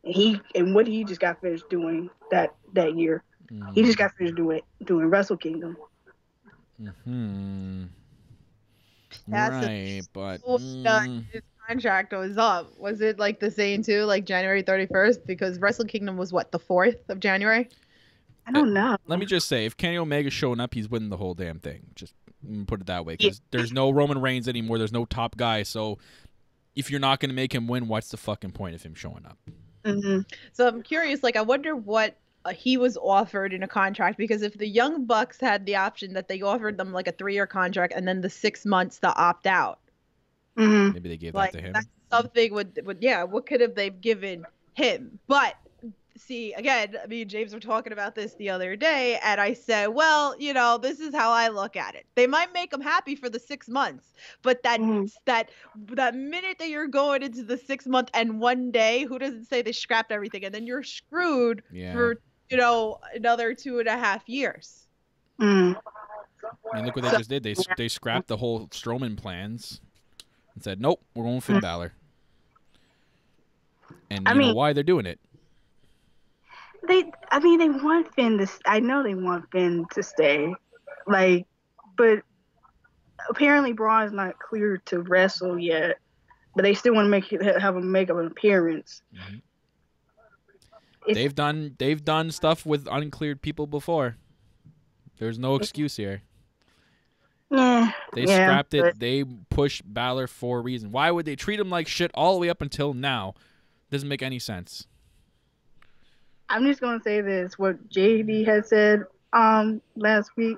S4: and what he just got finished doing that year. He just got finished doing Wrestle Kingdom.
S2: Right, but
S3: his contract was up. Was it like the same too, like January 31st? Because Wrestle Kingdom was what, the 4th of January?
S4: I don't know.
S2: Let me just say, if Kenny Omega's showing up, he's winning the whole damn thing. Just put it that way, because there's no Roman Reigns anymore. There's no top guy. So if you're not going to make him win, what's the fucking point of him showing up?
S3: So I'm curious. Like, I wonder what he was offered in a contract, because if the Young Bucks had the option that they offered them like a 3-year contract and then the 6 months to opt out.
S2: Maybe they gave that to him.
S3: That's something what could have they given him? But see, again, me and James were talking about this the other day, and I said, well, this is how I look at it. They might make him happy for the 6 months, but that minute that you're going into the 6 month and one day, who doesn't say they scrapped everything, and then you're screwed for another 2.5 years.
S2: I mean, look what they just did. They scrapped the whole Strowman plans and said, nope, we're going Finn Balor. And you know why they're doing it.
S4: They want Finn to. I know they want Finn to stay, but apparently Braun's not clear to wrestle yet. But they still want to have him make an appearance.
S2: They've done stuff with uncleared people before. There's no excuse here.
S4: Yeah.
S2: They
S4: yeah,
S2: scrapped it.
S4: but
S2: They pushed Balor for a reason. Why would they treat him like shit all the way up until now? Doesn't make any sense.
S4: I'm just gonna say this: what JD had said last week.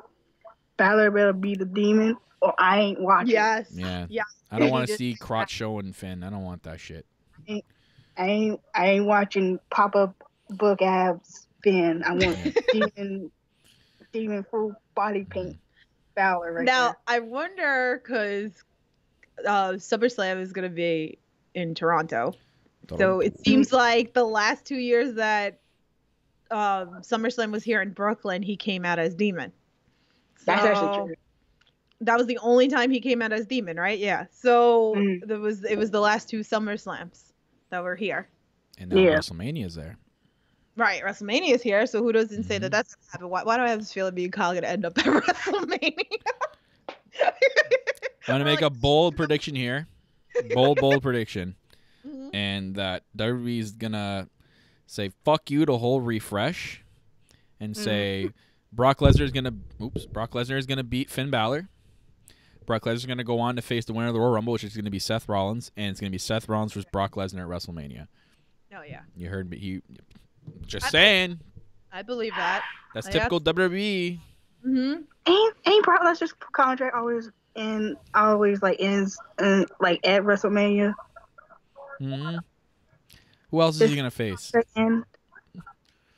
S4: Balor better be the demon, or I ain't watching.
S3: Yes.
S2: Yeah.
S3: Yeah.
S2: I don't
S3: He
S2: want to
S3: did
S2: see
S3: say
S2: crotch
S3: that.
S2: showing Finn. I don't want that shit.
S4: I ain't watching pop up book abs Finn. I want demon full body paint Balor right
S3: Now
S4: there.
S3: I wonder because SummerSlam is gonna be in Toronto, so it seems like the last 2 years that SummerSlam was here in Brooklyn, he came out as Demon.
S4: That's actually true.
S3: That was the only time he came out as Demon, right? Yeah. So
S4: Mm.
S3: it was the last 2 SummerSlams that were here.
S2: And now WrestleMania's there.
S3: Right, WrestleMania is here, so who doesn't say that that's gonna happen? Why do I have this feeling me and Kyle gonna end up at WrestleMania?
S2: I'm gonna make a bold prediction here. Bold prediction. And that WWE's gonna say fuck you to whole refresh and say Brock Lesnar is gonna beat Finn Balor. Brock Lesnar is gonna go on to face the winner of the Royal Rumble, which is gonna be Seth Rollins, and it's gonna be Seth Rollins versus Brock Lesnar at WrestleMania.
S3: Oh yeah.
S2: You heard me. Just saying.
S3: I believe that.
S2: That's typical WWE.
S4: Ain't Brock Lesnar's contract always ends like at WrestleMania?
S2: Who else is he gonna face?
S4: At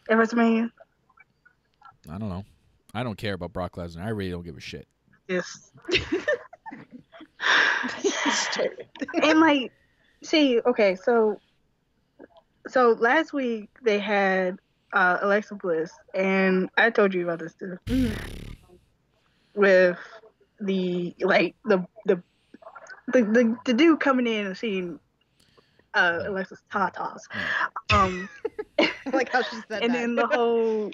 S4: WrestleMania?
S2: I don't know. I don't care about Brock Lesnar. I really don't give a shit.
S4: Yes. And like, see, okay, so last week they had Alexa Bliss, and I told you about this too. With the dude coming in and seeing Alexa's tatas.
S3: I like how she said
S4: and
S3: that.
S4: then the whole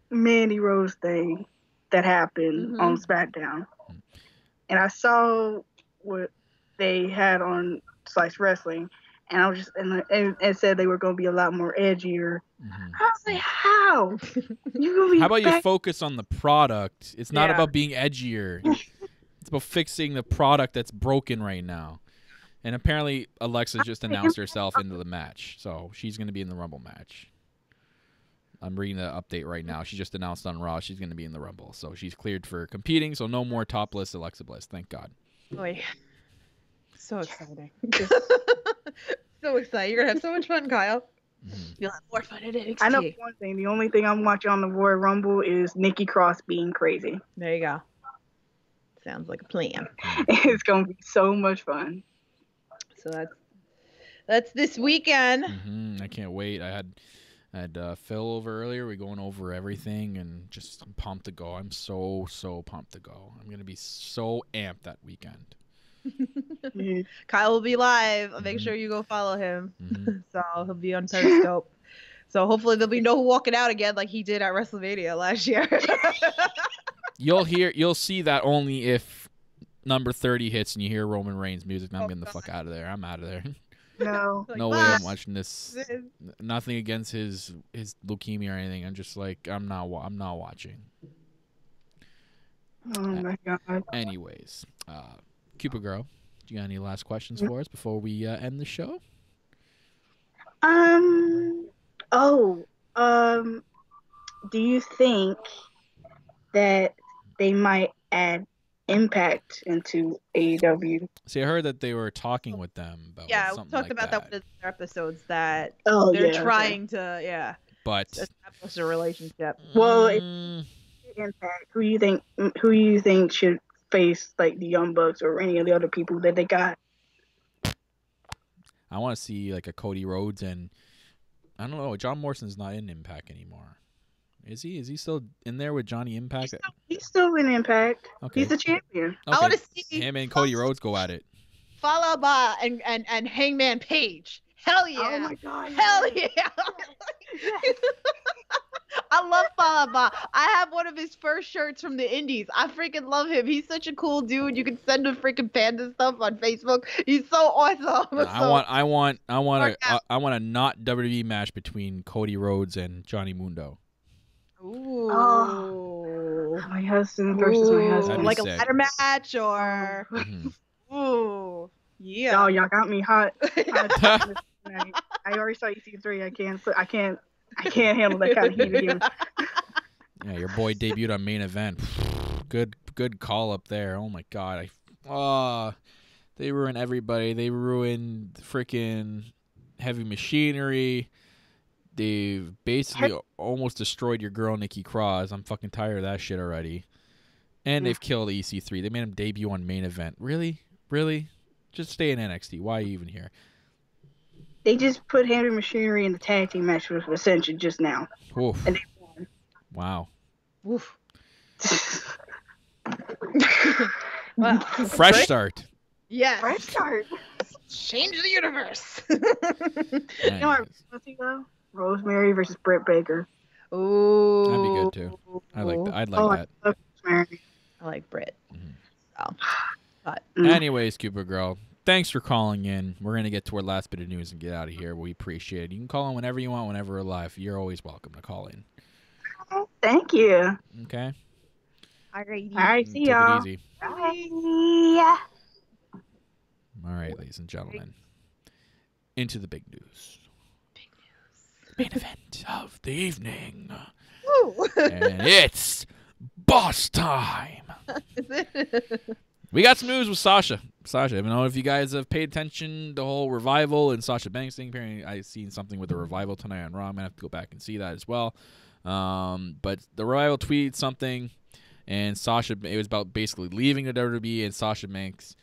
S4: Mandy Rose thing that happened on SmackDown. And I saw what they had on Slice Wrestling, and I was just and said they were going to be a lot more edgier. I was like, how?
S2: How about you focus on the product? It's not about being edgier. It's about fixing the product that's broken right now. And apparently Alexa just announced herself into the match, so she's going to be in the Rumble match. I'm reading the update right now. She just announced on Raw she's going to be in the Rumble. So she's cleared for competing, so no more topless Alexa Bliss. Thank God.
S3: Boy. So exciting. So exciting. You're going to have so much fun, Kyle. You'll have more fun at NXT.
S4: I know one thing. The only thing I'm watching on the Royal Rumble is Nikki Cross being crazy.
S3: There you go. Sounds like a plan.
S4: It's going to be so much fun.
S3: So that's this weekend.
S2: I can't wait. I had Phil over earlier. We're going over everything, and just I'm pumped to go. I'm so pumped to go. I'm gonna be so amped that weekend.
S3: Kyle will be live. Make sure you go follow him. So he'll be on Periscope. So hopefully there'll be no walking out again like he did at WrestleMania last year.
S2: You'll see that only if number 30 hits and you hear Roman Reigns music. Now I'm getting the fuck out of there. I'm out of there.
S4: No.
S2: No way I'm watching this. Nothing against his leukemia or anything. I'm just like I'm not watching.
S4: Oh my God.
S2: Anyways, Cupid Girl, do you got any last questions for us before we end the show?
S4: Do you think that they might add Impact into AEW?
S2: See, I heard that they were talking with them about something
S3: we talked
S2: like
S3: about that in their episodes that
S4: Oh,
S3: they're
S4: yeah,
S3: trying to
S2: but
S3: establish a relationship.
S4: Well, Impact. Who you think should face like the Young Bucks or any of the other people that they got?
S2: I want to see like a Cody Rhodes, and I don't know. John Morrison's not in Impact anymore. Is he? Is he still in there with Johnny Impact?
S4: He's still in Impact.
S2: Okay.
S4: He's the champion.
S2: Okay.
S3: I want to see
S2: him and Cody Rhodes go at it.
S3: Followed by and Hangman Page. Hell yeah!
S4: Oh my God!
S3: Hell yeah! I love Falaba. I have one of his first shirts from the Indies. I freaking love him. He's such a cool dude. You can send him freaking panda stuff on Facebook. He's so awesome.
S2: I want a not WWE match between Cody Rhodes and Johnny Mundo.
S3: Ooh.
S4: Oh my husband versus my husband.
S3: Like a
S2: sick.
S3: ladder match or. Ooh. Yeah.
S4: Y'all got me hot. I already saw EC3. I can't handle that kind of heat again.
S2: Yeah, your boy debuted on Main Event. Good call up there. Oh my god. They ruined everybody. They ruined freaking Heavy Machinery. They've basically almost destroyed your girl Nikki Cross. I'm fucking tired of that shit already. And they've killed EC3. They made him debut on Main Event. Really? Just stay in NXT. Why are you even here?
S4: They just put Heavy Machinery in the tag team match with Ascension just now.
S2: Oof.
S4: And they won.
S2: Wow.
S3: Oof. Wow.
S2: Fresh start.
S3: Yes.
S4: Fresh start.
S3: Change the universe.
S4: You know what I think though? Rosemary versus Britt Baker.
S3: Ooh.
S2: That'd be good too. I'd like that.
S4: I love Rosemary.
S3: I like Britt. So, but.
S2: Anyways, Cooper Girl, thanks for calling in. We're going to get to our last bit of news and get out of here. We appreciate it. You can call in whenever you want, whenever we're live. You're always welcome to call in.
S4: Thank you.
S2: Okay?
S3: All
S4: right, see
S2: Take
S4: y'all.
S2: it easy.
S4: Bye.
S2: All right, ladies and gentlemen. Into the big news. Main event of the evening.
S3: Woo.
S2: And it's boss time.
S3: Is it?
S2: We got some news with Sasha. I don't know if you guys have paid attention, the whole Revival and Sasha Banks thing. Apparently, I've seen something with the Revival tonight on Raw. I'm going to have to go back and see that as well. But the Revival tweeted something, and Sasha, it was about basically leaving the WWE, and Sasha Banks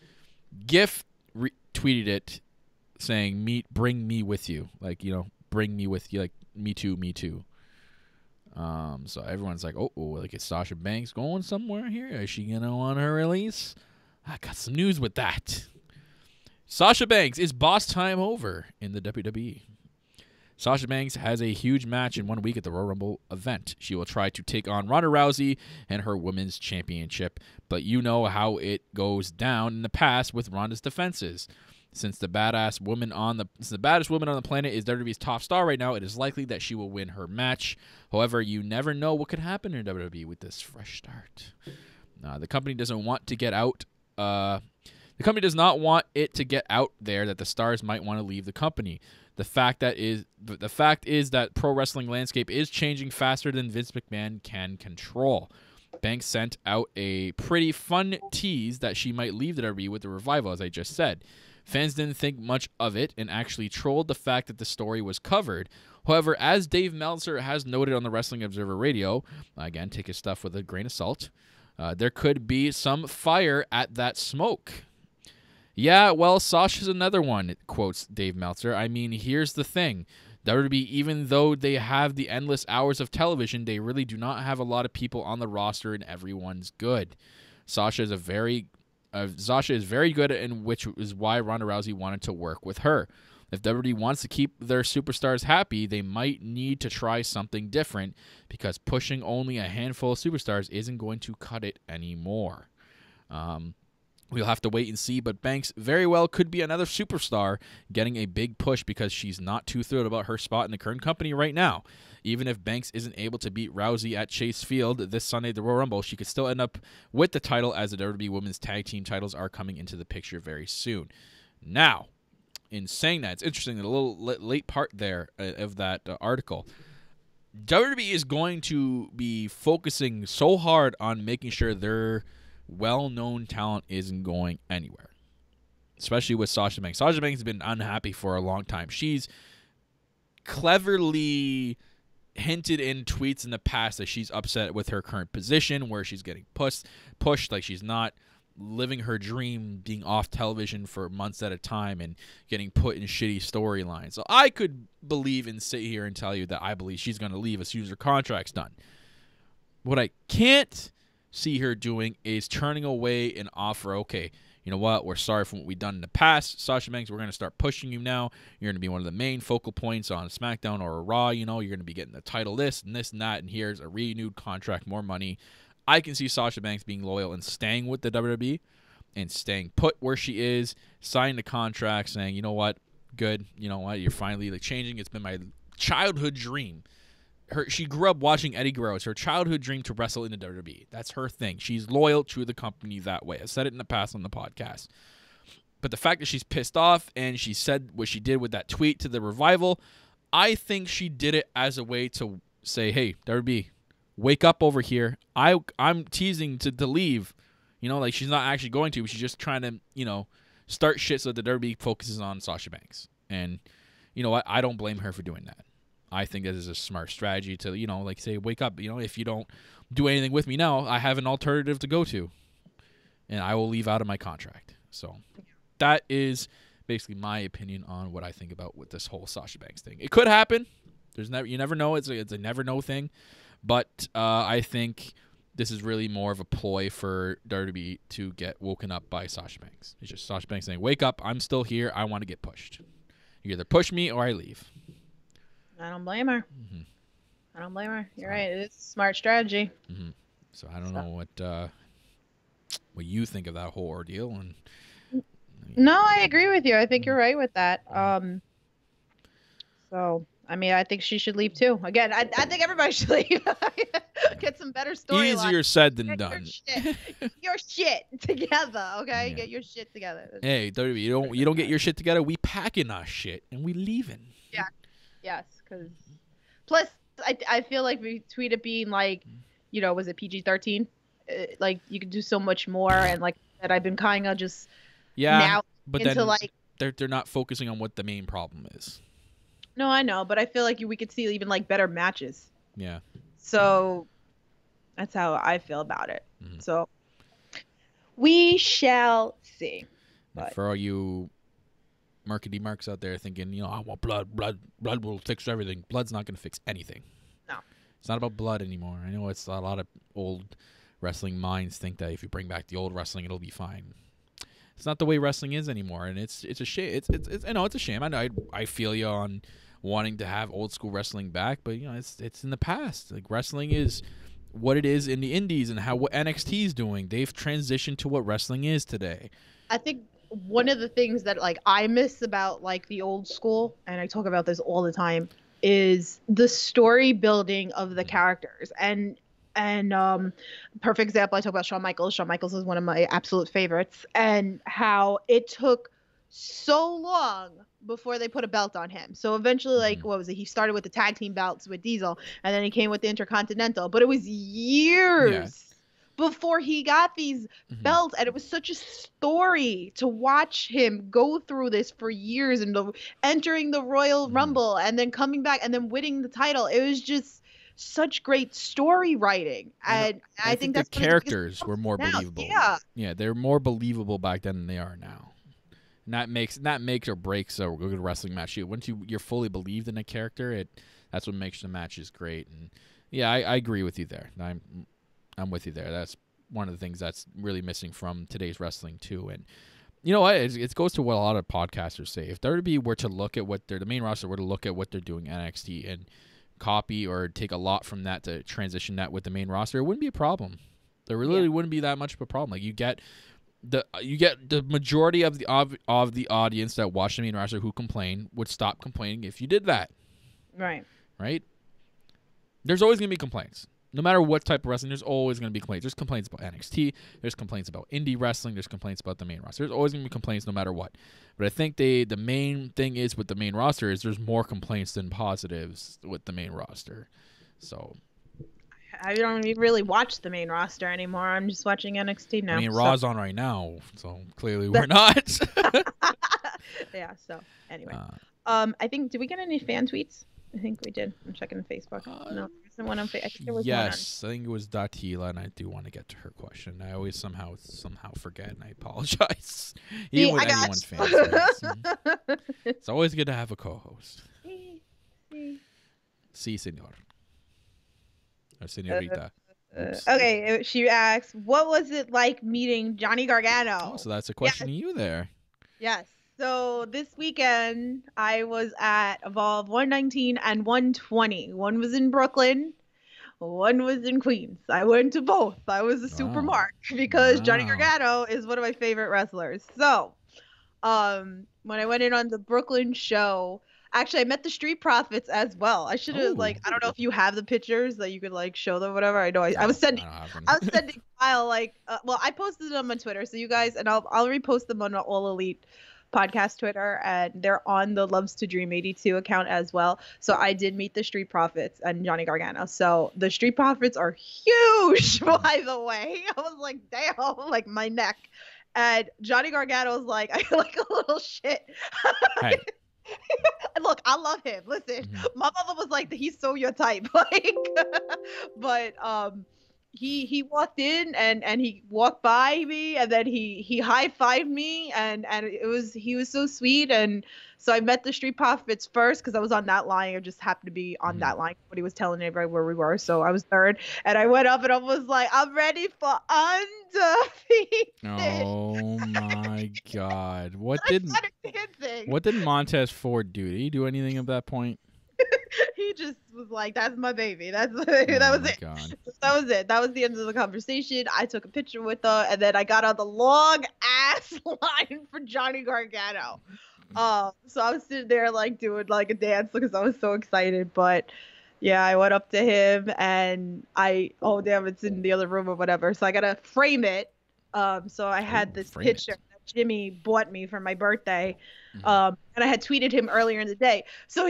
S2: tweeted it saying, bring me with you. Like, bring me with you. Like, me too. So everyone's like, like, is Sasha Banks going somewhere here? Is she going to want her release? I got some news with that. Sasha Banks is boss time over in the WWE. Sasha Banks has a huge match in 1 week at the Royal Rumble event. She will try to take on Ronda Rousey and her women's championship, but you know how it goes down in the past with Ronda's defenses. Since the baddest woman on the planet is WWE's top star right now, it is likely that she will win her match. However, you never know what could happen in WWE with this fresh start. The company doesn't want to get out. The company does not want it to get out there that the stars might want to leave the company. The fact is that pro wrestling landscape is changing faster than Vince McMahon can control. Banks sent out a pretty fun tease that she might leave the WWE with the Revival, as I just said. Fans didn't think much of it and actually trolled the fact that the story was covered. However, as Dave Meltzer has noted on the Wrestling Observer Radio, again, take his stuff with a grain of salt, there could be some fire at that smoke. Yeah, well, Sasha's another one, quotes Dave Meltzer. I mean, here's the thing. WWE, even though they have the endless hours of television, they really do not have a lot of people on the roster and everyone's good. Sasha is very good, and which is why Ronda Rousey wanted to work with her. If WWE wants to keep their superstars happy, they might need to try something different because pushing only a handful of superstars isn't going to cut it anymore. We'll have to wait and see, but Banks very well could be another superstar getting a big push because she's not too thrilled about her spot in the current company right now. Even if Banks isn't able to beat Rousey at Chase Field this Sunday at the Royal Rumble, she could still end up with the title as the WWE Women's Tag Team titles are coming into the picture very soon. Now, in saying that, it's interesting, a little late part there of that article. WWE is going to be focusing so hard on making sure their well-known talent isn't going anywhere, especially with Sasha Banks. Sasha Banks has been unhappy for a long time. She's cleverly hinted in tweets in the past that she's upset with her current position, where she's getting pushed, like she's not living her dream, being off television for months at a time and getting put in shitty storylines. So I could believe and sit here and tell you that I believe she's going to leave as soon as her contract's done. What I can't see her doing is turning away an offer. Okay, you know what? We're sorry for what we've done in the past. Sasha Banks, we're going to start pushing you now. You're going to be one of the main focal points on SmackDown or Raw. You're going to be getting the title this and that, and here's a renewed contract, more money. I can see Sasha Banks being loyal and staying with the WWE and staying put where she is, signing the contract, saying, you know what, good, you know what, you're finally changing. It's been my childhood dream she grew up watching Eddie Guerrero. It's her childhood dream to wrestle in the WWE. That's her thing. She's loyal to the company that way. I said it in the past on the podcast. But the fact that she's pissed off and she said what she did with that tweet to the Revival, I think she did it as a way to say, hey, WWE, wake up over here. I'm teasing to leave. You know, like she's not actually going to. She's just trying to, you know, start shit so that the WWE focuses on Sasha Banks. And you know what? I don't blame her for doing that. I think that is a smart strategy to, you know, like say, wake up. You know, if you don't do anything with me now, I have an alternative to go to. And I will leave out of my contract. So that is basically my opinion on what I think about with this whole Sasha Banks thing. It could happen. You never know. It's a never know thing. But I think this is really more of a ploy for WWE to get woken up by Sasha Banks. It's just Sasha Banks saying, wake up. I'm still here. I want to get pushed. You either push me or I leave.
S3: I don't blame her. Mm-hmm. I don't blame her. You're right. It's a smart strategy.
S2: Mm-hmm. So I don't know what you think of that whole ordeal. And
S3: no, I agree with you. I think you're right with that. So I mean, I think she should leave too. Again, I think everybody should leave. Get some better story.
S2: Easier said than done.
S3: Your shit together, okay? Yeah. Get your shit together.
S2: Hey, you don't get your shit together. We packing our shit and we leaving.
S3: Yeah. Yes, because plus I feel like between it being like, you know, was it PG-13? Like you could do so much more, and like that I've been kind of just now
S2: but into then like they're not focusing on what the main problem is.
S3: No, I know, but I feel like we could see even like better matches.
S2: Yeah.
S3: So that's how I feel about it. Mm-hmm. So we shall see.
S2: But for all you markety marks out there thinking, you know, I want blood will fix everything. Blood's not going to fix anything.
S3: No.
S2: It's not about blood anymore. I know it's a lot of old wrestling minds think that if you bring back the old wrestling, it'll be fine. It's not the way wrestling is anymore, and it's a shame. It's I know it's a shame. I feel you on wanting to have old school wrestling back, but you know it's in the past. Like wrestling is what it is in the indies, and what NXT is doing. They've transitioned to what wrestling is today.
S3: I think one of the things that like I miss about like the old school, and I talk about this all the time, is the story building of the characters. And perfect example, I talk about Shawn Michaels. Shawn Michaels is one of my absolute favorites, and how it took so long before they put a belt on him. So eventually, like, what was it? He started with the tag team belts with Diesel, and then he came with the Intercontinental. But it was years before he got these belts, and it was such a story to watch him go through this for years, and entering the Royal Rumble, and then coming back, and then winning the title. It was just such great story writing, and I think that's
S2: the characters were more believable. Yeah, they're more believable back then than they are now. And that makes or breaks a good wrestling match. Once you're fully believed in a character, that's what makes the matches great. And yeah, I agree with you there. I'm with you there. That's one of the things that's really missing from today's wrestling too. And you know what? It goes to what a lot of podcasters say. If WWE were to look at the main roster were to look at what they're doing NXT and copy or take a lot from that to transition that with the main roster, it wouldn't be a problem. There really wouldn't be that much of a problem. Like you get the majority of the audience that watch the main roster who complain would stop complaining if you did that.
S3: Right.
S2: There's always going to be complaints. No matter what type of wrestling, there's always going to be complaints. There's complaints about NXT. There's complaints about indie wrestling. There's complaints about the main roster. There's always going to be complaints no matter what. But I think the main thing is with the main roster is there's more complaints than positives with the main roster. So
S3: I don't even really watch the main roster anymore. I'm just watching NXT now.
S2: I mean, Raw's on right now, so clearly we're not.
S3: Yeah, so anyway. I think, did we get any fan tweets? I think we did. I'm checking Facebook. No, there wasn't one on Facebook. I think there was
S2: yes, I think it was Datila, and I do want to get to her question. I always somehow forget, and I apologize. Even with anyone's fans. It's always good to have a co-host. Si, senor. Or senorita.
S3: Okay, she asks, what was it like meeting Johnny Gargano?
S2: Oh, so that's a question to you there.
S3: Yes. So this weekend, I was at Evolve 119 and 120. One was in Brooklyn. One was in Queens. I went to both. I was a super mark because Johnny Gargano is one of my favorite wrestlers. So when I went in on the Brooklyn show, Actually, I met the Street Profits as well. I should have
S2: Oh.
S3: I don't know if you have the pictures that you could show them, whatever. I know I was
S2: No,
S3: sending,
S2: I don't have them.
S3: I was sending Kyle well, I posted them on Twitter, so you guys, and I'll repost them on All Elite Podcast Twitter, and they're on the Loves to Dream 82 account as well. So I did meet the Street Profits and Johnny Gargano. So the Street Profits are huge, by the way. I was like, damn, like my neck. And Johnny Gargano was like, I feel like a little shit.
S2: Hey.
S3: Look, I love him. Listen, my mother was like, he's so your type. But he walked in and he walked by me, and then he high-fived me, and he was so sweet. And so I met the Street Profits first because I was on that line. I just happened to be on that line when he was telling everybody where we were. So I was third, and I went up and I was like, I'm ready for undefeated.
S2: Oh my God! What did Montez Ford do? Did he do anything at that point?
S3: He just was like, "That's my baby. That was it.
S2: God.
S3: That was it. That was the end of the conversation." I took a picture with her, and then I got on the long ass line for Johnny Gargano. So I was sitting there doing a dance because I was so excited. But yeah, I went up to him and oh damn, it's in the other room or whatever. So I gotta frame it. So I had this picture that Jimmy bought me for my birthday. And I had tweeted him earlier in the day. So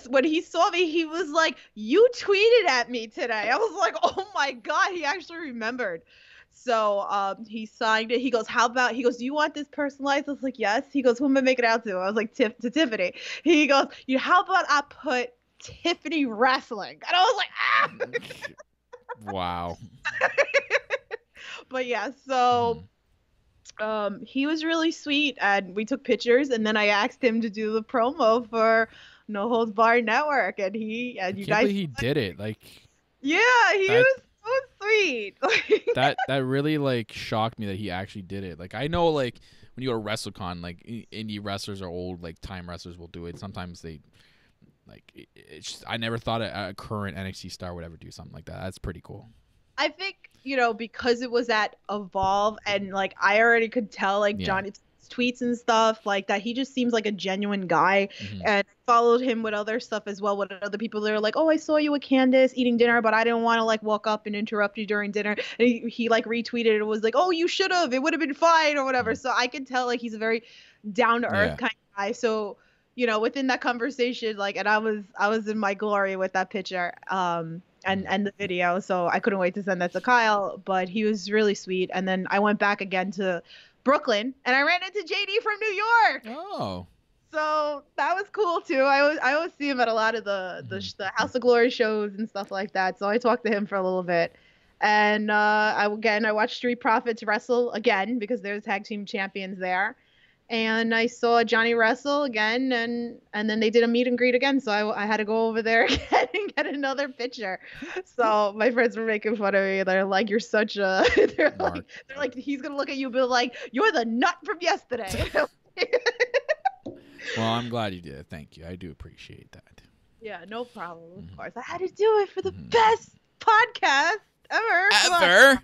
S3: when he saw me, he was like, "You tweeted at me today." I was like, "Oh my God," he actually remembered. So he signed it. He goes, "Do you want this personalized?" I was like, "Yes." He goes, "Who am I making it out to?" I was like, to Tiffany. He goes, "How about I put Tiffany Wrestling?" And I was like, ah.
S2: Wow.
S3: But yeah, so he was really sweet, and we took pictures, and then I asked him to do the promo for No Holds Barred Network, and you guys.
S2: He did it.
S3: Yeah, he was so sweet.
S2: that really shocked me that he actually did it. I know when you go to WrestleCon, indie wrestlers or old time wrestlers will do it. Sometimes they I never thought a current NXT star would ever do something like that. That's pretty cool.
S3: I think, because it was at Evolve, and I already could tell Johnny's tweets and stuff that he just seems like a genuine guy. And I followed him with other stuff as well, with other people that are like, "Oh, I saw you with Candace eating dinner, but I didn't want to walk up and interrupt you during dinner." And he retweeted and was like, "Oh, you should have, it would have been fine," or whatever. So I could tell he's a very down to earth kind of guy. So within that conversation, and I was in my glory with that picture and the video, so I couldn't wait to send that to Kyle. But he was really sweet. And then I went back again to Brooklyn, and I ran into JD from New York.
S2: Oh.
S3: So that was cool too. I always see him at a lot of the House of Glory shows and stuff like that. So I talked to him for a little bit. And I watched Street Profits wrestle again because there's tag team champions there. And I saw Johnny wrestle again, and then they did a meet and greet again. So I had to go over there again and get another picture. So my friends were making fun of me. They're like, "You're such a," they're like, "He's gonna look at you and be like, you're the nut from yesterday."
S2: Well, I'm glad you did it. Thank you. I do appreciate that.
S3: Yeah, no problem. Of course, I had to do it for the best podcast ever.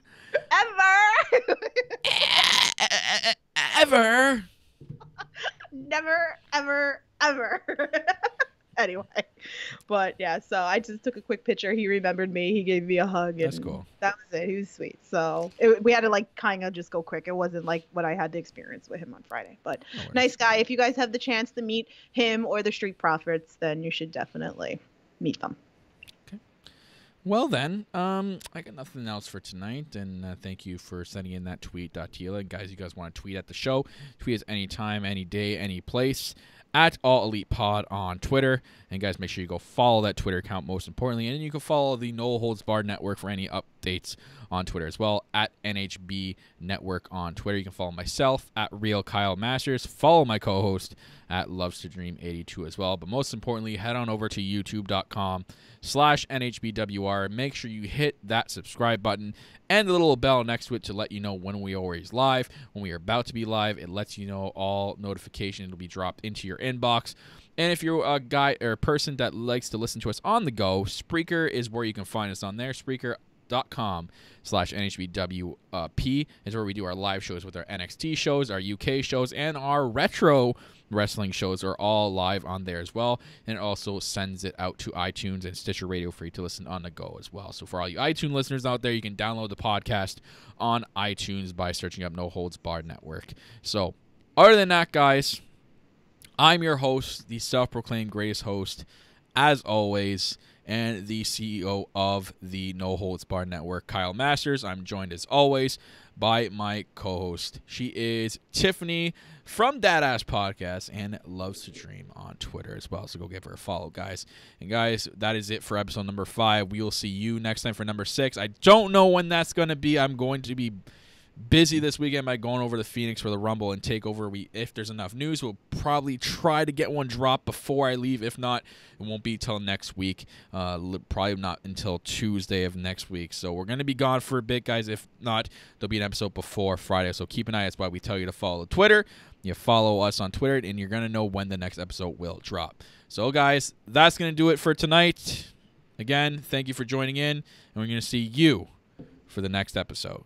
S2: Ever.
S3: Never, ever, ever. Anyway, but yeah, so I just took a quick picture. He remembered me. He gave me a hug. And
S2: that's cool.
S3: That was it. He was sweet. So we had to kind of just go quick. It wasn't like what I had the experience with him on Friday. But nice guy. If you guys have the chance to meet him or the Street Profits, then you should definitely meet them.
S2: Okay. Well then, I got nothing else for tonight, and thank you for sending in that tweet, Tila. Guys, you guys want to tweet at the show? Tweet us anytime, any day, any place. At All Elite Pod on Twitter. And guys, make sure you go follow that Twitter account most importantly. And you can follow the No Holds Barred Network for any updates on Twitter as well. At NHB Network on Twitter. You can follow myself at Real Kyle Masters. Follow my co-host at Loves to Dream 82 as well. But most importantly, head on over to youtube.com/NHBWR. Make sure you hit that subscribe button and the little bell next to it to let you know when we are always live. When we are about to be live, it lets you know all notifications will be dropped into your inbox. And if you're a guy or a person that likes to listen to us on the go, Spreaker is where you can find us on there. Spreaker patreon.com/NHBWP is where we do our live shows with our NXT shows, our UK shows, and our retro wrestling shows are all live on there as well. And it also sends it out to iTunes and Stitcher Radio for you to listen on the go as well. So for all you iTunes listeners out there, you can download the podcast on iTunes by searching up No Holds Barred Network. So other than that, guys, I'm your host, the self-proclaimed greatest host, as always, and the CEO of the No Holds Barred Network, Kyle Masters. I'm joined, as always, by my co-host. She is Tiffany from That Ass Podcast and loves to dream on Twitter as well. So go give her a follow, guys. And guys, that is it for episode number 5. We will see you next time for number 6. I don't know when that's going to be. I'm going to be busy this weekend by going over to Phoenix for the Rumble and Takeover. If there's enough news, we'll probably try to get one dropped before I leave. If not, it won't be till next week. Probably not until Tuesday of next week. So we're going to be gone for a bit, guys. If not, there'll be an episode before Friday. So keep an eye. That's why we tell you to follow Twitter. You follow us on Twitter, and you're going to know when the next episode will drop. So, guys, that's going to do it for tonight. Again, thank you for joining in, and we're going to see you for the next episode.